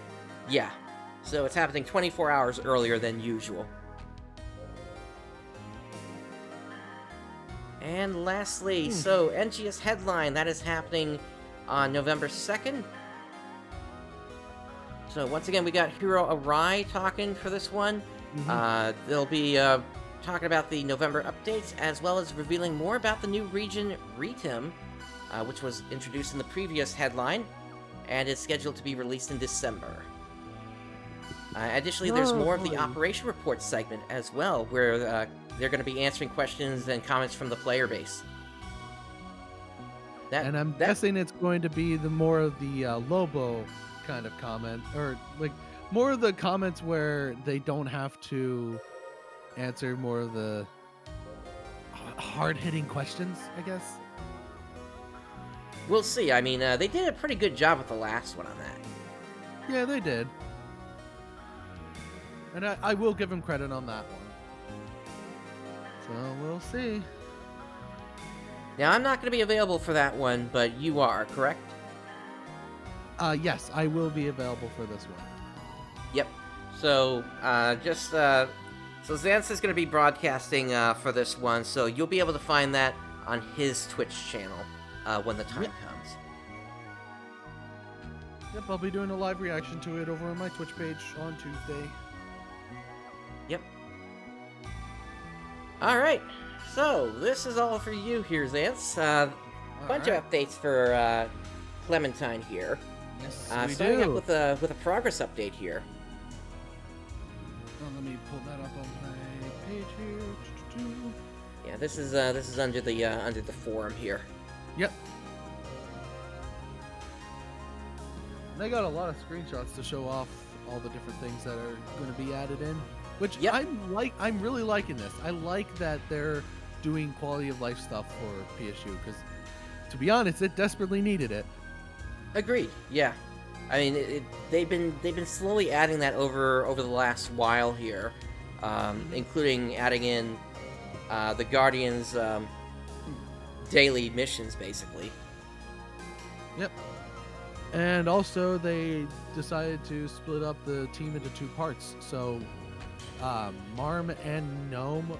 Yeah, so it's happening 24 hours earlier than usual. And lastly, so NGS Headline, that is happening on November 2nd. So once again, we got Hero Arai talking for this one. Mm-hmm. They'll be talking about the November updates, as well as revealing more about the new region Retim, which was introduced in the previous headline, and is scheduled to be released in December. Additionally, there's more of the Operation Report segment as well, where they're going to be answering questions and comments from the player base. And I'm guessing it's going to be the more of the Lobo kind of comment, or like more of the comments where they don't have to answer more of the hard-hitting questions, I guess. We'll see. I mean, they did a pretty good job with the last one on that. Yeah, they did. And I will give him credit on that one. So we'll see. Now, I'm not going to be available for that one, but you are, correct? Yes, I will be available for this one. Yep. So, so Xanth is going to be broadcasting for this one, so you'll be able to find that on his Twitch channel when the time comes. Yep, I'll be doing a live reaction to it over on my Twitch page on Tuesday. Yep. Alright, so this is all for you here, Xanth. Bunch of updates for Clementine here. Yes, starting up with a progress update here. Let me pull that up on my page here. Yeah, this is under the forum here. Yep. They got a lot of screenshots to show off all the different things that are going to be added in, which I'm really liking this. I like that they're doing quality of life stuff for PSU because, to be honest, it desperately needed it. Agreed. Yeah, I mean they've been slowly adding that over the last while here, including adding in the Guardians' daily missions, basically. Yep. And also, they decided to split up the team into 2 parts. So, Marm and Gnome,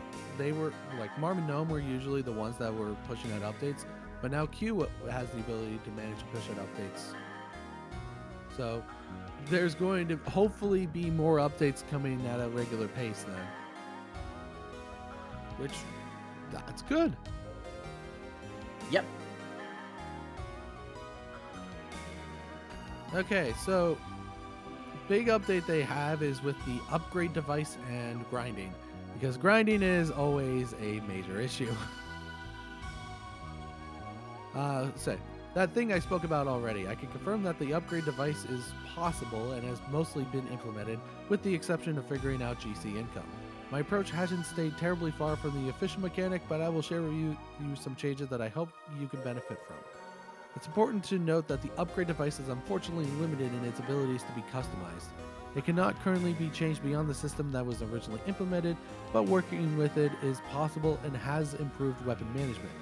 Marm and Gnome were usually the ones that were pushing out updates, but now Q has the ability to manage to push out updates. So there's going to hopefully be more updates coming at a regular pace then. Which, that's good. Yep. Okay, so big update they have is with the upgrade device and grinding, because grinding is always a major issue. So that thing I spoke about already, I can confirm that the upgrade device is possible and has mostly been implemented, with the exception of figuring out GC income. My approach hasn't stayed terribly far from the official mechanic, but I will share with you some changes that I hope you can benefit from. It's important to note that the upgrade device is unfortunately limited in its abilities to be customized. It cannot currently be changed beyond the system that was originally implemented, but working with it is possible and has improved weapon management.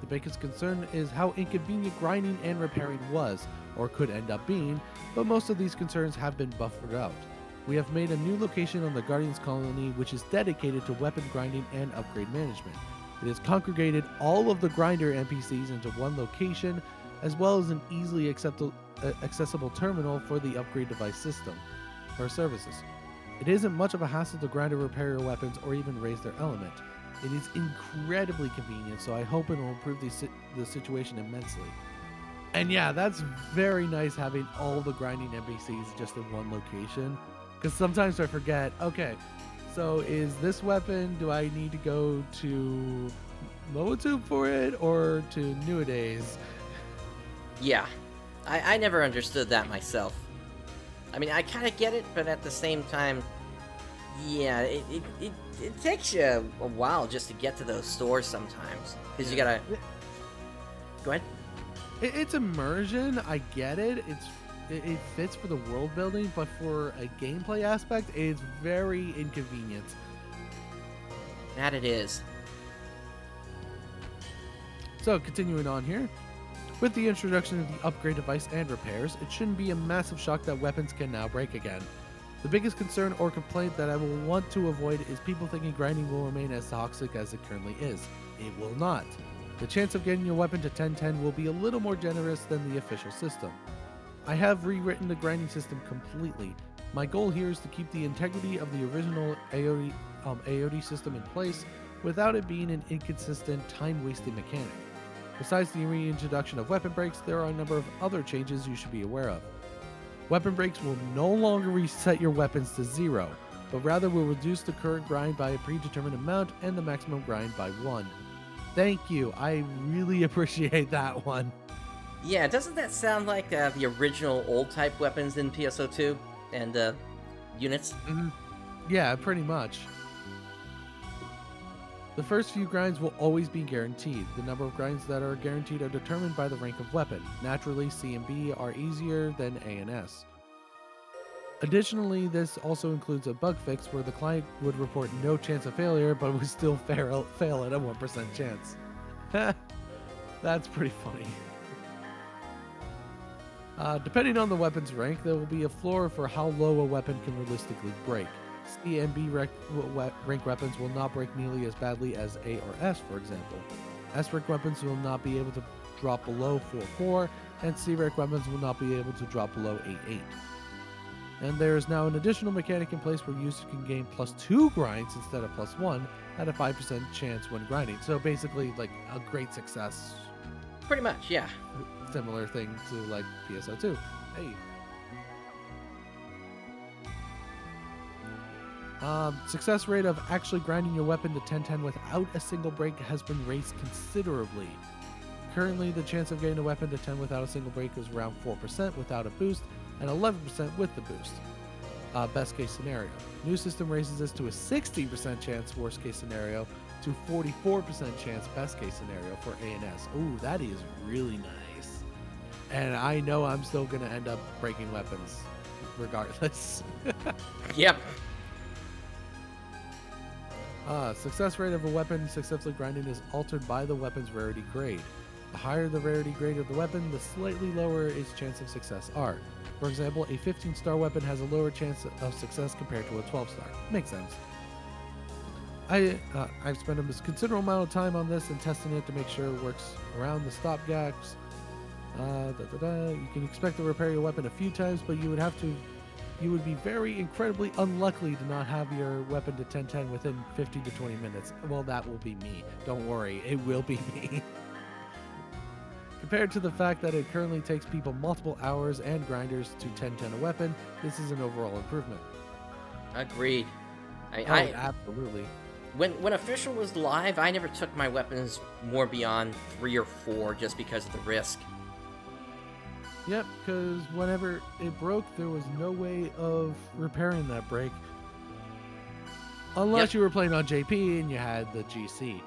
The biggest concern is how inconvenient grinding and repairing was, or could end up being, but most of these concerns have been buffered out. We have made a new location on the Guardians Colony which is dedicated to weapon grinding and upgrade management. It has congregated all of the grinder NPCs into one location, as well as an easily accessible terminal for the upgrade device system or services. It isn't much of a hassle to grind or repair your weapons or even raise their element. It is incredibly convenient, so I hope it will improve the situation immensely. And yeah, that's very nice having all the grinding NPCs just in one location, because sometimes I forget, okay, so is this weapon, do I need to go to Moatube for it or to Nuadays? Yeah, I never understood that myself. I mean, I kind of get it, but at the same time, yeah, it takes you a while just to get to those stores sometimes, because you gotta... Go ahead. It's immersion, I get it, it fits for the world building, but for a gameplay aspect, it's very inconvenient. That it is. So, continuing on here. With the introduction of the upgrade device and repairs, it shouldn't be a massive shock that weapons can now break again. The biggest concern or complaint that I will want to avoid is people thinking grinding will remain as toxic as it currently is. It will not. The chance of getting your weapon to 1010 will be a little more generous than the official system. I have rewritten the grinding system completely. My goal here is to keep the integrity of the original AOD system in place without it being an inconsistent, time-wasting mechanic. Besides the reintroduction of weapon breaks, there are a number of other changes you should be aware of. Weapon breaks will no longer reset your weapons to 0, but rather will reduce the current grind by a predetermined amount and the maximum grind by 1. Thank you, I really appreciate that one. Yeah, doesn't that sound like the original old type weapons in PSO2 and units? Mm-hmm. Yeah, pretty much. The first few grinds will always be guaranteed. The number of grinds that are guaranteed are determined by the rank of weapon. Naturally, C and B are easier than A and S. Additionally, this also includes a bug fix where the client would report no chance of failure, but would still fail at a 1% chance. That's pretty funny. Depending on the weapon's rank, there will be a floor for how low a weapon can realistically break. C and B rank weapons will not break nearly as badly as A or S, for example. S rank weapons will not be able to drop below 4.4, and C rank weapons will not be able to drop below 8.8. And there is now an additional mechanic in place where users can gain +2 grinds instead of +1 at a 5% chance when grinding. So basically, like a great success. Pretty much, yeah. Similar thing to like PSO2. Hey. Success rate of actually grinding your weapon to 1010 without a single break has been raised considerably. Currently, the chance of getting a weapon to 10 without a single break is around 4% without a boost and 11% with the boost. Best case scenario. New system raises this to a 60% chance worst case scenario to 44% chance best case scenario for A and S. Ooh, that is really nice. And I know I'm still going to end up breaking weapons regardless. Yep. Success rate of a weapon successfully grinding is altered by the weapon's rarity grade. The higher the rarity grade of the weapon, the slightly lower its chance of success are. For example, a 15-star weapon has a lower chance of success compared to a 12-star. Makes sense. I've spent a considerable amount of time on this and testing it to make sure it works around the stopgaps You can expect to repair your weapon a few times, but you would be very incredibly unlucky to not have your weapon to 1010 within 15 to 20 minutes. Well, that will be me. Don't worry, it will be me. Compared to the fact that it currently takes people multiple hours and grinders to 1010 a weapon, this is an overall improvement. Agreed. Absolutely. When Official was live, I never took my weapons more beyond 3 or 4 just because of the risk. Yep, because whenever it broke, there was no way of repairing that break. Unless you were playing on JP and you had the GC.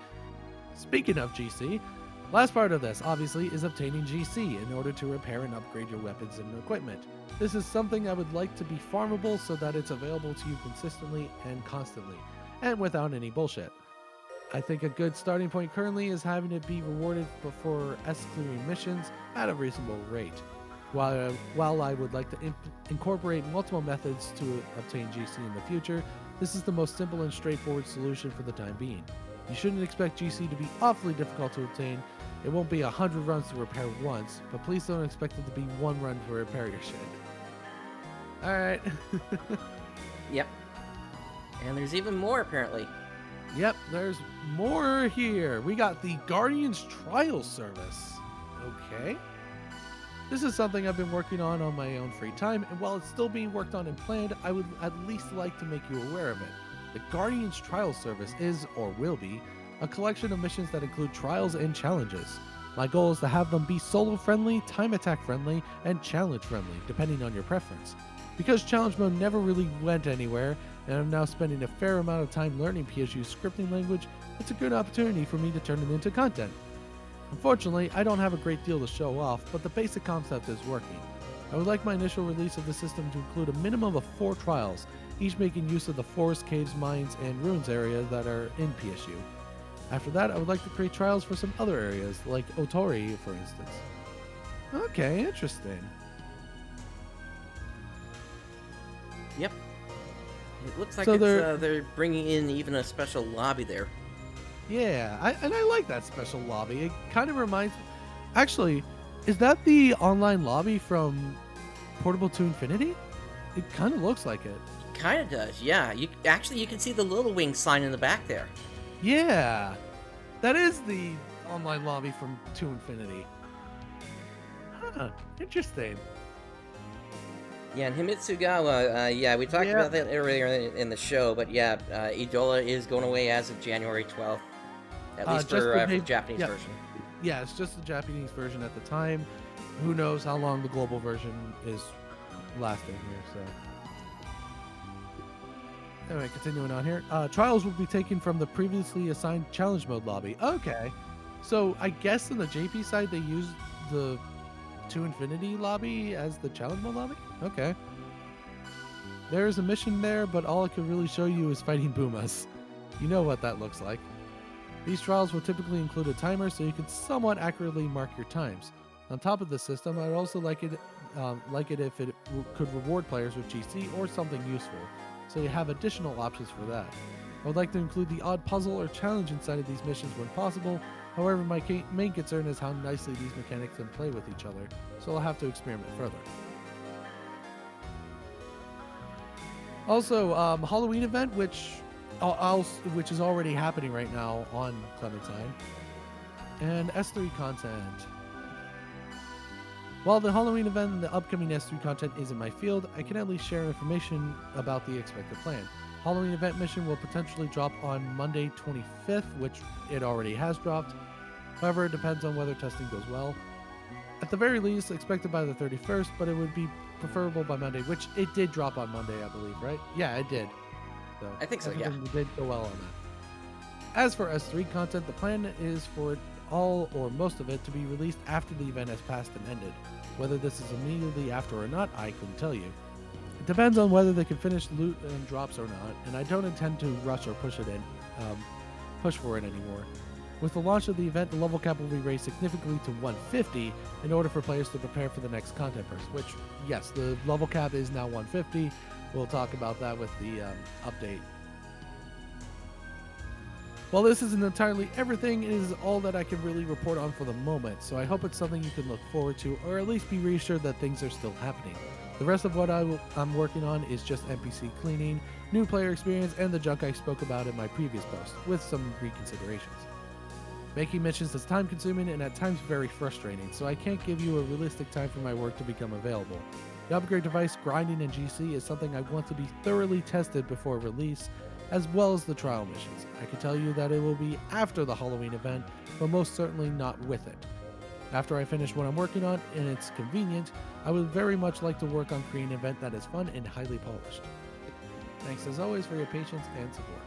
Speaking of GC, last part of this, obviously, is obtaining GC in order to repair and upgrade your weapons and equipment. This is something I would like to be farmable so that it's available to you consistently and constantly, and without any bullshit. I think a good starting point currently is having it be rewarded for S-clearing missions at a reasonable rate. While I would like to incorporate multiple methods to obtain GC in the future, this is the most simple and straightforward solution for the time being. You shouldn't expect GC to be awfully difficult to obtain. It won't be 100 runs to repair once, but please don't expect it to be 1 run to repair your shit. Alright. Yep. And there's even more, apparently. Yep, there's more here. We got the Guardian's Trial Service. Okay. This is something I've been working on my own free time, and while it's still being worked on and planned, I would at least like to make you aware of it. The Guardian's Trial Service is, or will be, a collection of missions that include trials and challenges. My goal is to have them be solo-friendly, time attack-friendly, and challenge-friendly, depending on your preference. Because challenge mode never really went anywhere, and I'm now spending a fair amount of time learning PSU's scripting language, it's a good opportunity for me to turn it into content. Unfortunately, I don't have a great deal to show off, but the basic concept is working. I would like my initial release of the system to include a minimum of 4 trials, each making use of the forest, caves, mines, and ruins areas that are in PSU. After that, I would like to create trials for some other areas, like Otori, for instance. Okay, interesting. Yep. It looks like they're bringing in even a special lobby there. Yeah, I like that special lobby. It kind of reminds me... Actually, is that the online lobby from Portable to Infinity? It kind of looks like it. Kind of does, yeah. You can see the Little Wing sign in the back there. Yeah, that is the online lobby from To Infinity. Huh, interesting. Yeah, and Himitsugawa, we talked about that earlier in the show, but yeah, IDOLA is going away as of January 12th, at least for the Japanese version. Yeah, it's just the Japanese version at the time. Who knows how long the global version is lasting here, so... Anyway, continuing on here. Trials will be taken from the previously assigned challenge mode lobby. Okay. So, I guess on the JP side, they used the To Infinity lobby as the challenge mode lobby? Okay. There is a mission there, but all it could really show you is fighting Pumas. You know what that looks like. These trials will typically include a timer, so you can somewhat accurately mark your times. On top of the system, I'd also like it if it could reward players with GC or something useful, so you have additional options for that. I would like to include the odd puzzle or challenge inside of these missions when possible. However, my main concern is how nicely these mechanics can play with each other, so I'll have to experiment further. Also, Halloween event, which is already happening right now on Clementine, and S3 content. While the Halloween event and the upcoming S3 content isn't my field, I can at least share information about the expected plan. Halloween event mission will potentially drop on Monday 25th, which it already has dropped. However, it depends on whether testing goes well. At the very least, expected by the 31st, but it would be preferable by Monday, which it did drop on Monday, I believe, right? Yeah, it did. So I think so, yeah. It did go well on that. As for S3 content, the plan is for it all or most of it to be released after the event has passed and ended. Whether this is immediately after or not, I couldn't tell you. It depends on whether they can finish loot and drops or not, and I don't intend to rush or push for it anymore. With the launch of the event, the level cap will be raised significantly to 150 in order for players to prepare for the next content burst, which, yes, the level cap is now 150. We'll talk about that with the update. While this isn't entirely everything, it is all that I can really report on for the moment, so I hope it's something you can look forward to, or at least be reassured that things are still happening. The rest of what I'm working on is just NPC cleaning, new player experience, and the junk I spoke about in my previous post, with some reconsiderations. Making missions is time-consuming and at times very frustrating, so I can't give you a realistic time for my work to become available. The upgrade device grinding in GC is something I want to be thoroughly tested before release, as well as the trial missions. I can tell you that it will be after the Halloween event, but most certainly not with it. After I finish what I'm working on and it's convenient, I would very much like to work on creating an event that is fun and highly polished. Thanks as always for your patience and support.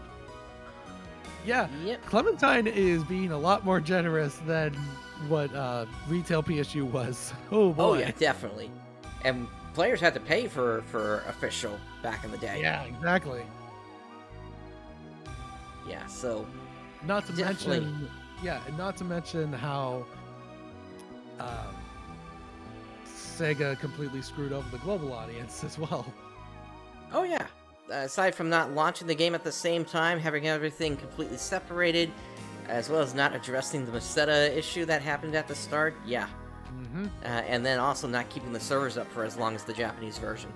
Yeah, yep. Clementine is being a lot more generous than what retail PSU was. Oh boy. Oh yeah, definitely. And players had to pay for official back in the day. Yeah, exactly. Yeah, so not to mention how Sega completely screwed over the global audience as well. Oh yeah. Aside from not launching the game at the same time, having everything completely separated, as well as not addressing the Masquerade issue that happened at the start, yeah. Mm-hmm. And then also not keeping the servers up for as long as the Japanese version.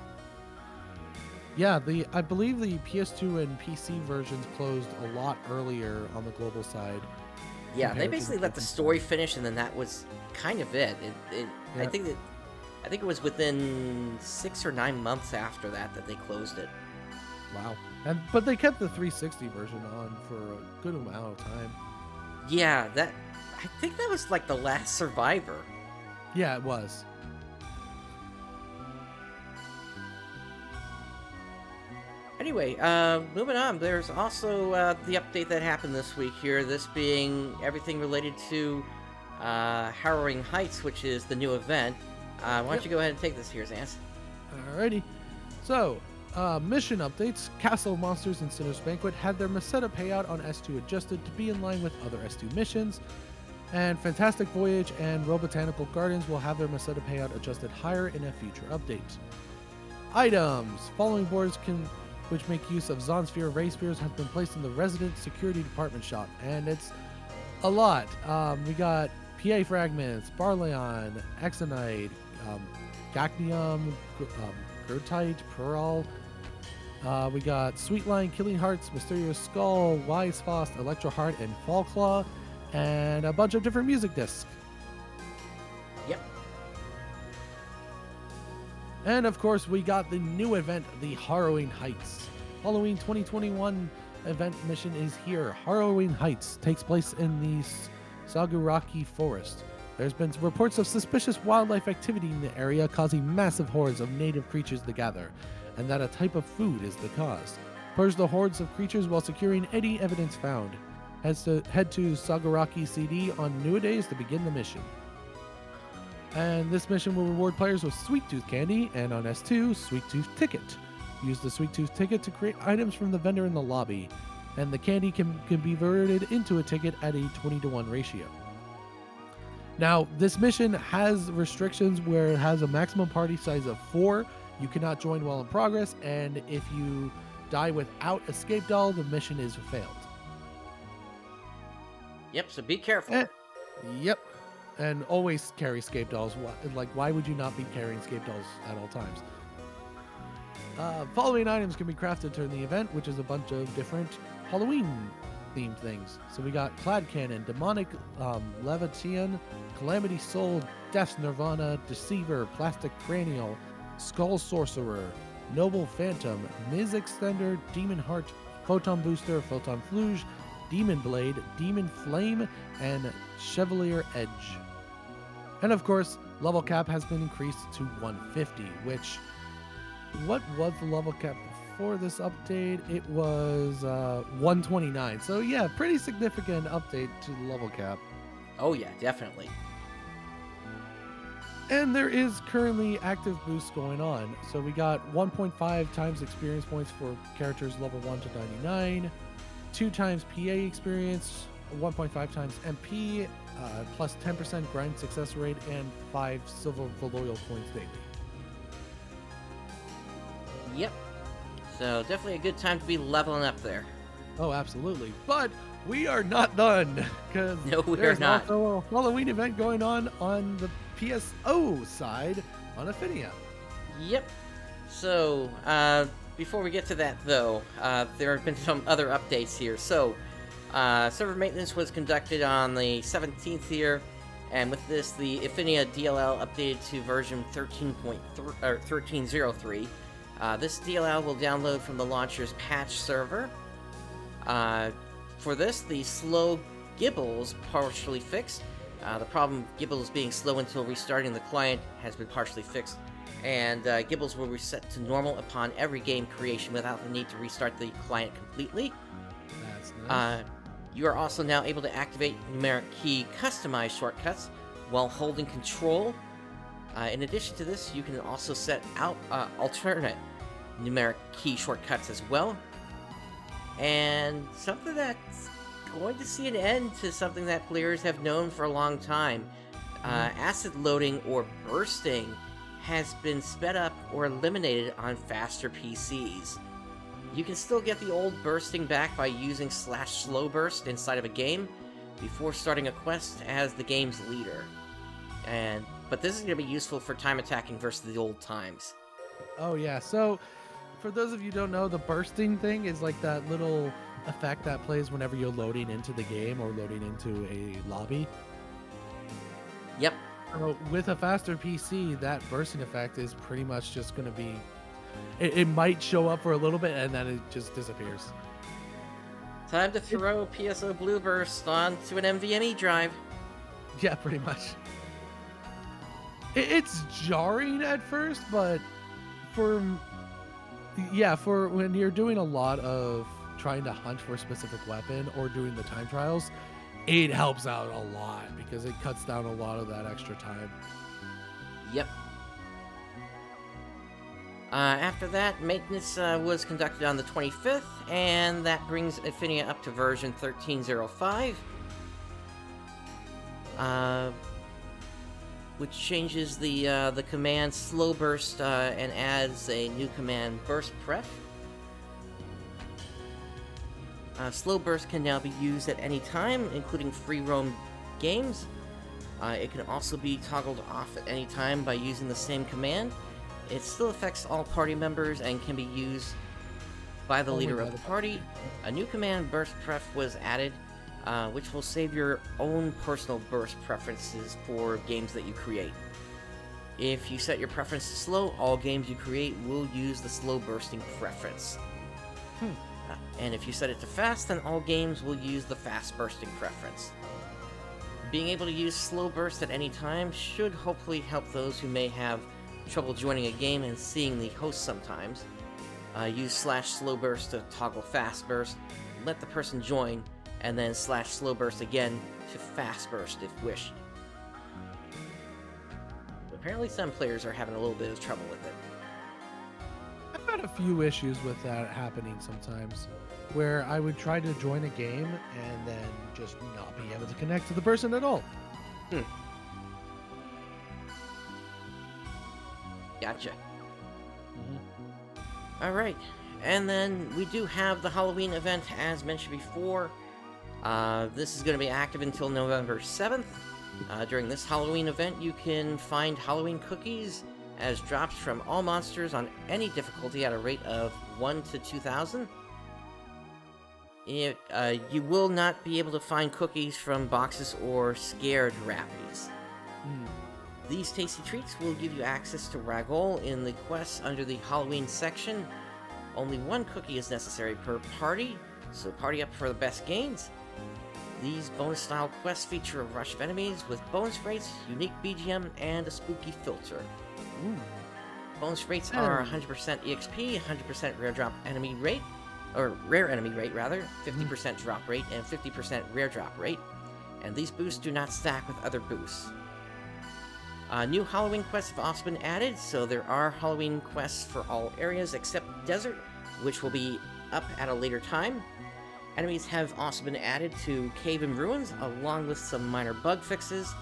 Yeah, I believe the PS2 and PC versions closed a lot earlier on the global side. Yeah, they basically let the story finish, and then that was kind of it. Yep. I think it was within 6 or 9 months after that they closed it. Wow. But they kept the 360 version on for a good amount of time. Yeah, I think that was like the last survivor. Yeah, it was. Anyway, moving on, there's also the update that happened this week here, this being everything related to Harrowing Heights, which is the new event. Why don't you go ahead and take this here, Zance? Alrighty. So, mission updates. Castle Monsters and Sinner's Banquet had their Masquerade payout on S2 adjusted to be in line with other S2 missions, and Fantastic Voyage and Robotanical Gardens will have their Masquerade payout adjusted higher in a future update. Items. Following boards which make use of Zonsphere Ray Spheres have been placed in the Resident Security Department shop, and it's a lot. We got PA Fragments, Barleon, Exonite, Gacnium, Gertite, Pearl. We got Sweetline, Killing Hearts, Mysterious Skull, Wise Faust, Electro Heart, and Fallclaw, and a bunch of different music discs. Yep. And of course, we got the new event, the Harrowing Heights. Halloween 2021 event mission is here. Harrowing Heights takes place in the Saguraki Forest. There's been reports of suspicious wildlife activity in the area, causing massive hordes of native creatures to gather, and that a type of food is the cause. Purge the hordes of creatures while securing any evidence found. Head to Saguraki CD on new days to begin the mission. And this mission will reward players with Sweet Tooth candy, and on S2, Sweet Tooth Ticket. Use the Sweet Tooth Ticket to create items from the vendor in the lobby, and the candy can be converted into a ticket at a 20-to-1 ratio. Now, this mission has restrictions where it has a maximum party size of 4. You cannot join while in progress, and if you die without escape doll, the mission is failed. Yep, so be careful. Yep. And always carry escape dolls. Why would you not be carrying escape dolls at all times? Following items can be crafted during the event, which is a bunch of different Halloween-themed things. So we got Clad Cannon, Demonic Levitian, Calamity Soul, Death's Nirvana, Deceiver, Plastic Cranial, Skull Sorcerer, Noble Phantom, Miz Extender, Demon Heart, Photon Booster, Photon Fluge, Demon Blade, Demon Flame, and Chevalier Edge. And of course, level cap has been increased to 150, which, what was the level cap before this update? It was 129. So yeah, pretty significant update to the level cap. Oh yeah, definitely. And there is currently active boosts going on. So we got 1.5 times experience points for characters level 1 to 99, 2 times PA experience, 1.5 times MP, plus 10% grind success rate, and 5 silver loyal points daily. Yep. So definitely a good time to be leveling up there. Oh, absolutely. But we are not done, because No, we are there's not. also a Halloween event going on the PSO side on Ephinea. Yep. So, before we get to that, though, there have been some other updates here. So, server maintenance was conducted on the 17th here, and with this, the Ephinea DLL updated to version 13.03. This DLL will download from the launcher's patch server. For this, the slow Gibbles partially fixed. The problem of Gibbles being slow until restarting the client has been partially fixed, and Gibbles will reset to normal upon every game creation without the need to restart the client completely. That's nice. You are also now able to activate numeric key customized shortcuts while holding control. In addition to this, you can also set out alternate numeric key shortcuts as well. And something that's going to see an end to something that players have known for a long time. Acid loading or bursting has been sped up or eliminated on faster PCs. You can still get the old bursting back by using /slow burst inside of a game before starting a quest as the game's leader. But this is going to be useful for time attacking versus the old times. Oh yeah, so for those of you who don't know, the bursting thing is like that little effect that plays whenever you're loading into the game or loading into a lobby. Yep. So with a faster PC, that bursting effect is pretty much just going to be... It might show up for a little bit and then it just disappears. Time to throw PSO Blue Burst onto an NVMe drive. Yeah, pretty much. It's jarring at first, but for when you're doing a lot of trying to hunt for a specific weapon or doing the time trials, it helps out a lot because it cuts down a lot of that extra time. Yep. After that, maintenance was conducted on the 25th, and that brings Ephinea up to version 13.05. Which changes the command slow burst and adds a new command burst pref. Slow burst can now be used at any time, including free roam games. It can also be toggled off at any time by using the same command. It still affects all party members and can be used by the leader of the party. A new command burst pref was added, which will save your own personal burst preferences for games that you create. If you set your preference to slow, all games you create will use the slow bursting preference. And if you set it to fast, then all games will use the fast bursting preference. Being able to use slow burst at any time should hopefully help those who may have trouble joining a game and seeing the host sometimes. Use /slow burst to toggle fast burst, let the person join, and then /slow burst again to fast burst if wished. Apparently some players are having a little bit of trouble with it. I've had a few issues with that happening sometimes, where I would try to join a game and then just not be able to connect to the person at all. Gotcha. Alright, and then we do have the Halloween event as mentioned before. This is going to be active until November 7th. During this Halloween event, you can find Halloween cookies as drops from all monsters on any difficulty at a rate of 1 to 2,000. You will not be able to find cookies from boxes or scared rappies. These tasty treats will give you access to Ragol in the quests under the Halloween section. Only one cookie is necessary per party, so party up for the best gains. These bonus-style quests feature a rush of enemies with bonus rates, unique BGM, and a spooky filter. Bonus rates are 100% EXP, 100% rare drop enemy rate, or rare enemy rate rather, 50% drop rate, and 50% rare drop rate. And these boosts do not stack with other boosts. New Halloween quests have also been added, so there are Halloween quests for all areas except Desert, which will be up at a later time. Enemies have also been added to Cave and Ruins, along with some minor bug fixes.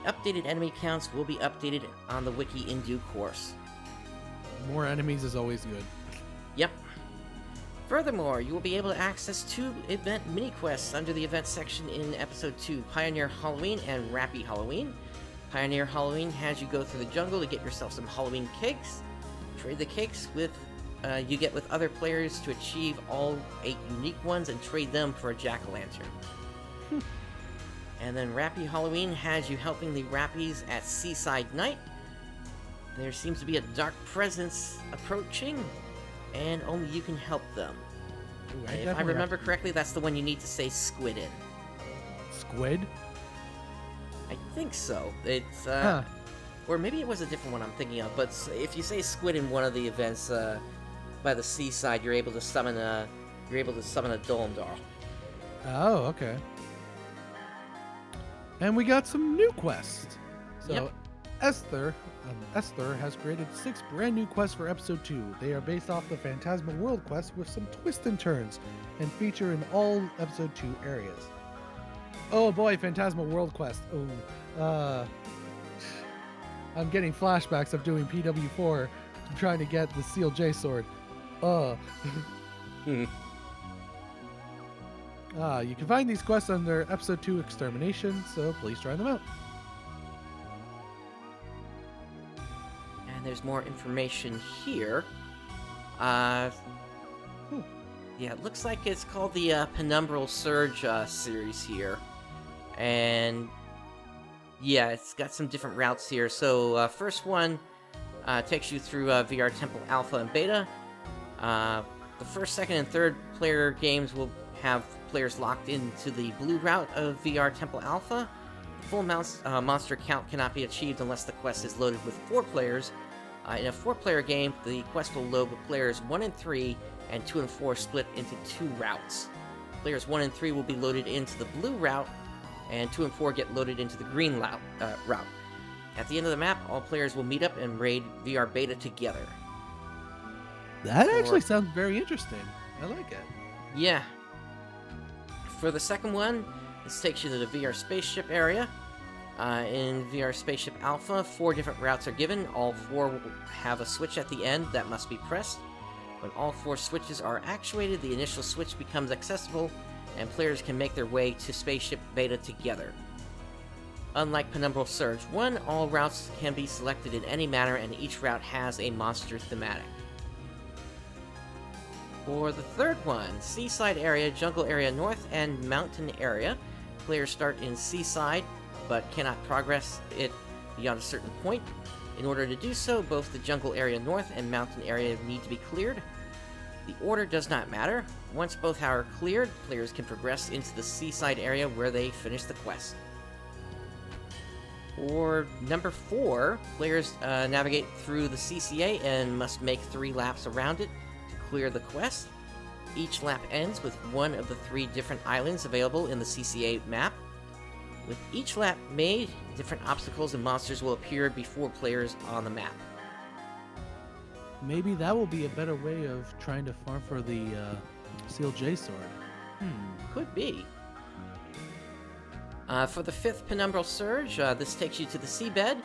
The updated enemy counts will be updated on the wiki in due course. More enemies is always good. Yep. Furthermore, you will be able to access 2 event mini-quests under the event section in Episode 2, Pioneer Halloween and Rappy Halloween. Pioneer Halloween has you go through the jungle to get yourself some Halloween cakes. Trade the cakes with you get with other players to achieve all 8 unique ones and trade them for a jack-o'-lantern. And then Rappy Halloween has you helping the Rappies at Seaside Night. There seems to be a dark presence approaching, and only you can help them. Ooh, if I remember correctly, that's the one you need to say squid in. Squid? I think so. It's or maybe it was a different one I'm thinking of. But if you say squid in one of the events by the seaside, you're able to summon a Dolm doll. Oh, okay. And we got some new quests. So yep. Esther has created 6 brand new quests for episode 2. They are based off the Phantasmal World quest with some twists and turns and feature in all episode 2 areas. Oh boy, Phantasmal World quest. I'm getting flashbacks of doing PW4 trying to get the Seal J sword. You can find these quests under episode 2 Extermination, so please try them out. And there's more information here. Yeah, it looks like it's called the Penumbral Surge series here. And yeah, it's got some different routes here. So first one takes you through VR Temple Alpha and Beta. The first, second, and third player games will have players locked into the blue route of VR Temple Alpha. The full monster count cannot be achieved unless the quest is loaded with 4 players. In a 4-player game, the quest will load with players 1 and 3, and 2 and 4 split into 2 routes. Players 1 and 3 will be loaded into the blue route, and 2 and 4 get loaded into the green route. At the end of the map, all players will meet up and raid VR Beta together. That actually sounds very interesting. I like it. Yeah. For the second one, this takes you to the VR Spaceship area. In VR Spaceship Alpha, 4 different routes are given. All 4 will have a switch at the end that must be pressed. When all 4 switches are actuated, the initial switch becomes accessible, and players can make their way to Spaceship Beta together. Unlike Penumbral Surge 1, all routes can be selected in any manner, and each route has a monster thematic. For the third one, Seaside Area, Jungle Area North, and Mountain Area, players start in Seaside, but cannot progress it beyond a certain point. In order to do so, both the Jungle Area North and Mountain Area need to be cleared. The order does not matter. Once both are cleared, players can progress into the Seaside Area where they finish the quest. For number 4, players navigate through the CCA and must make 3 laps around it to clear the quest. Each lap ends with one of the 3 different islands available in the CCA map. With each lap made, different obstacles and monsters will appear before players on the map. Maybe that will be a better way of trying to farm for the Seal J sword. Could be. For the 5th Penumbral Surge, this takes you to the Seabed.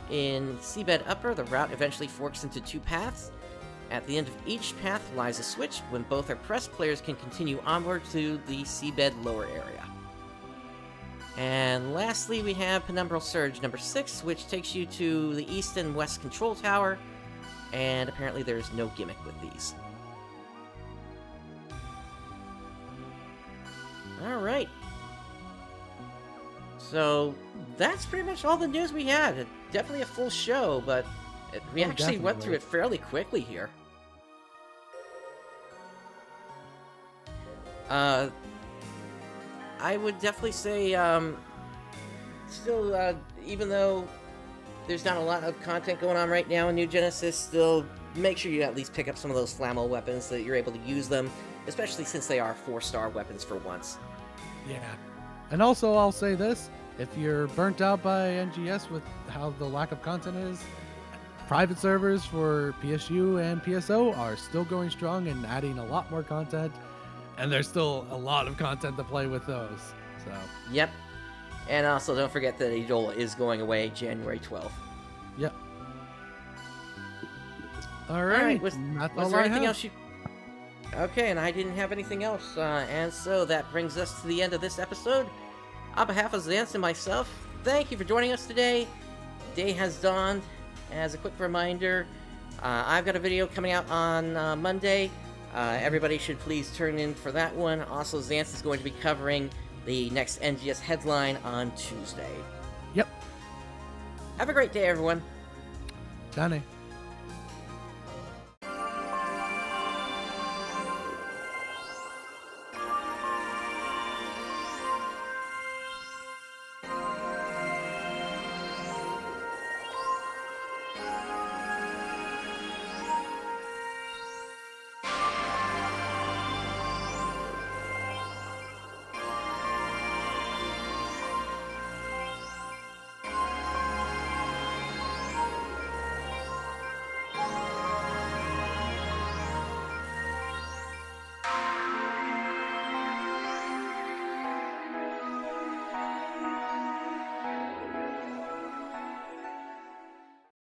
In Seabed Upper, the route eventually forks into 2 paths. At the end of each path lies a switch. When both are pressed, players can continue onward to the Seabed Lower area. And lastly, we have Penumbral Surge number 6, which takes you to the East and West Control Tower, and apparently there's no gimmick with these. Alright. So, that's pretty much all the news we had. Definitely a full show, but we actually went through it fairly quickly here. I would definitely say, still, even though there's not a lot of content going on right now in New Genesis, still make sure you at least pick up some of those Flammo weapons so that you're able to use them, especially since they are 4-star weapons for once. Yeah. And also, I'll say this, if you're burnt out by NGS with how the lack of content is, private servers for PSU and PSO are still going strong and adding a lot more content. And there's still a lot of content to play with those. So. Yep. And also, don't forget that IDOLA is going away January 12th. Yep. All right. Was there anything else you... Okay, and I didn't have anything else, and so that brings us to the end of this episode. On behalf of Xanth and myself, thank you for joining us today. Day has dawned. As a quick reminder, I've got a video coming out on Monday. Everybody should please turn in for that one. Also, Xanth is going to be covering the next NGS headline on Tuesday. Yep. Have a great day, everyone. Johnny.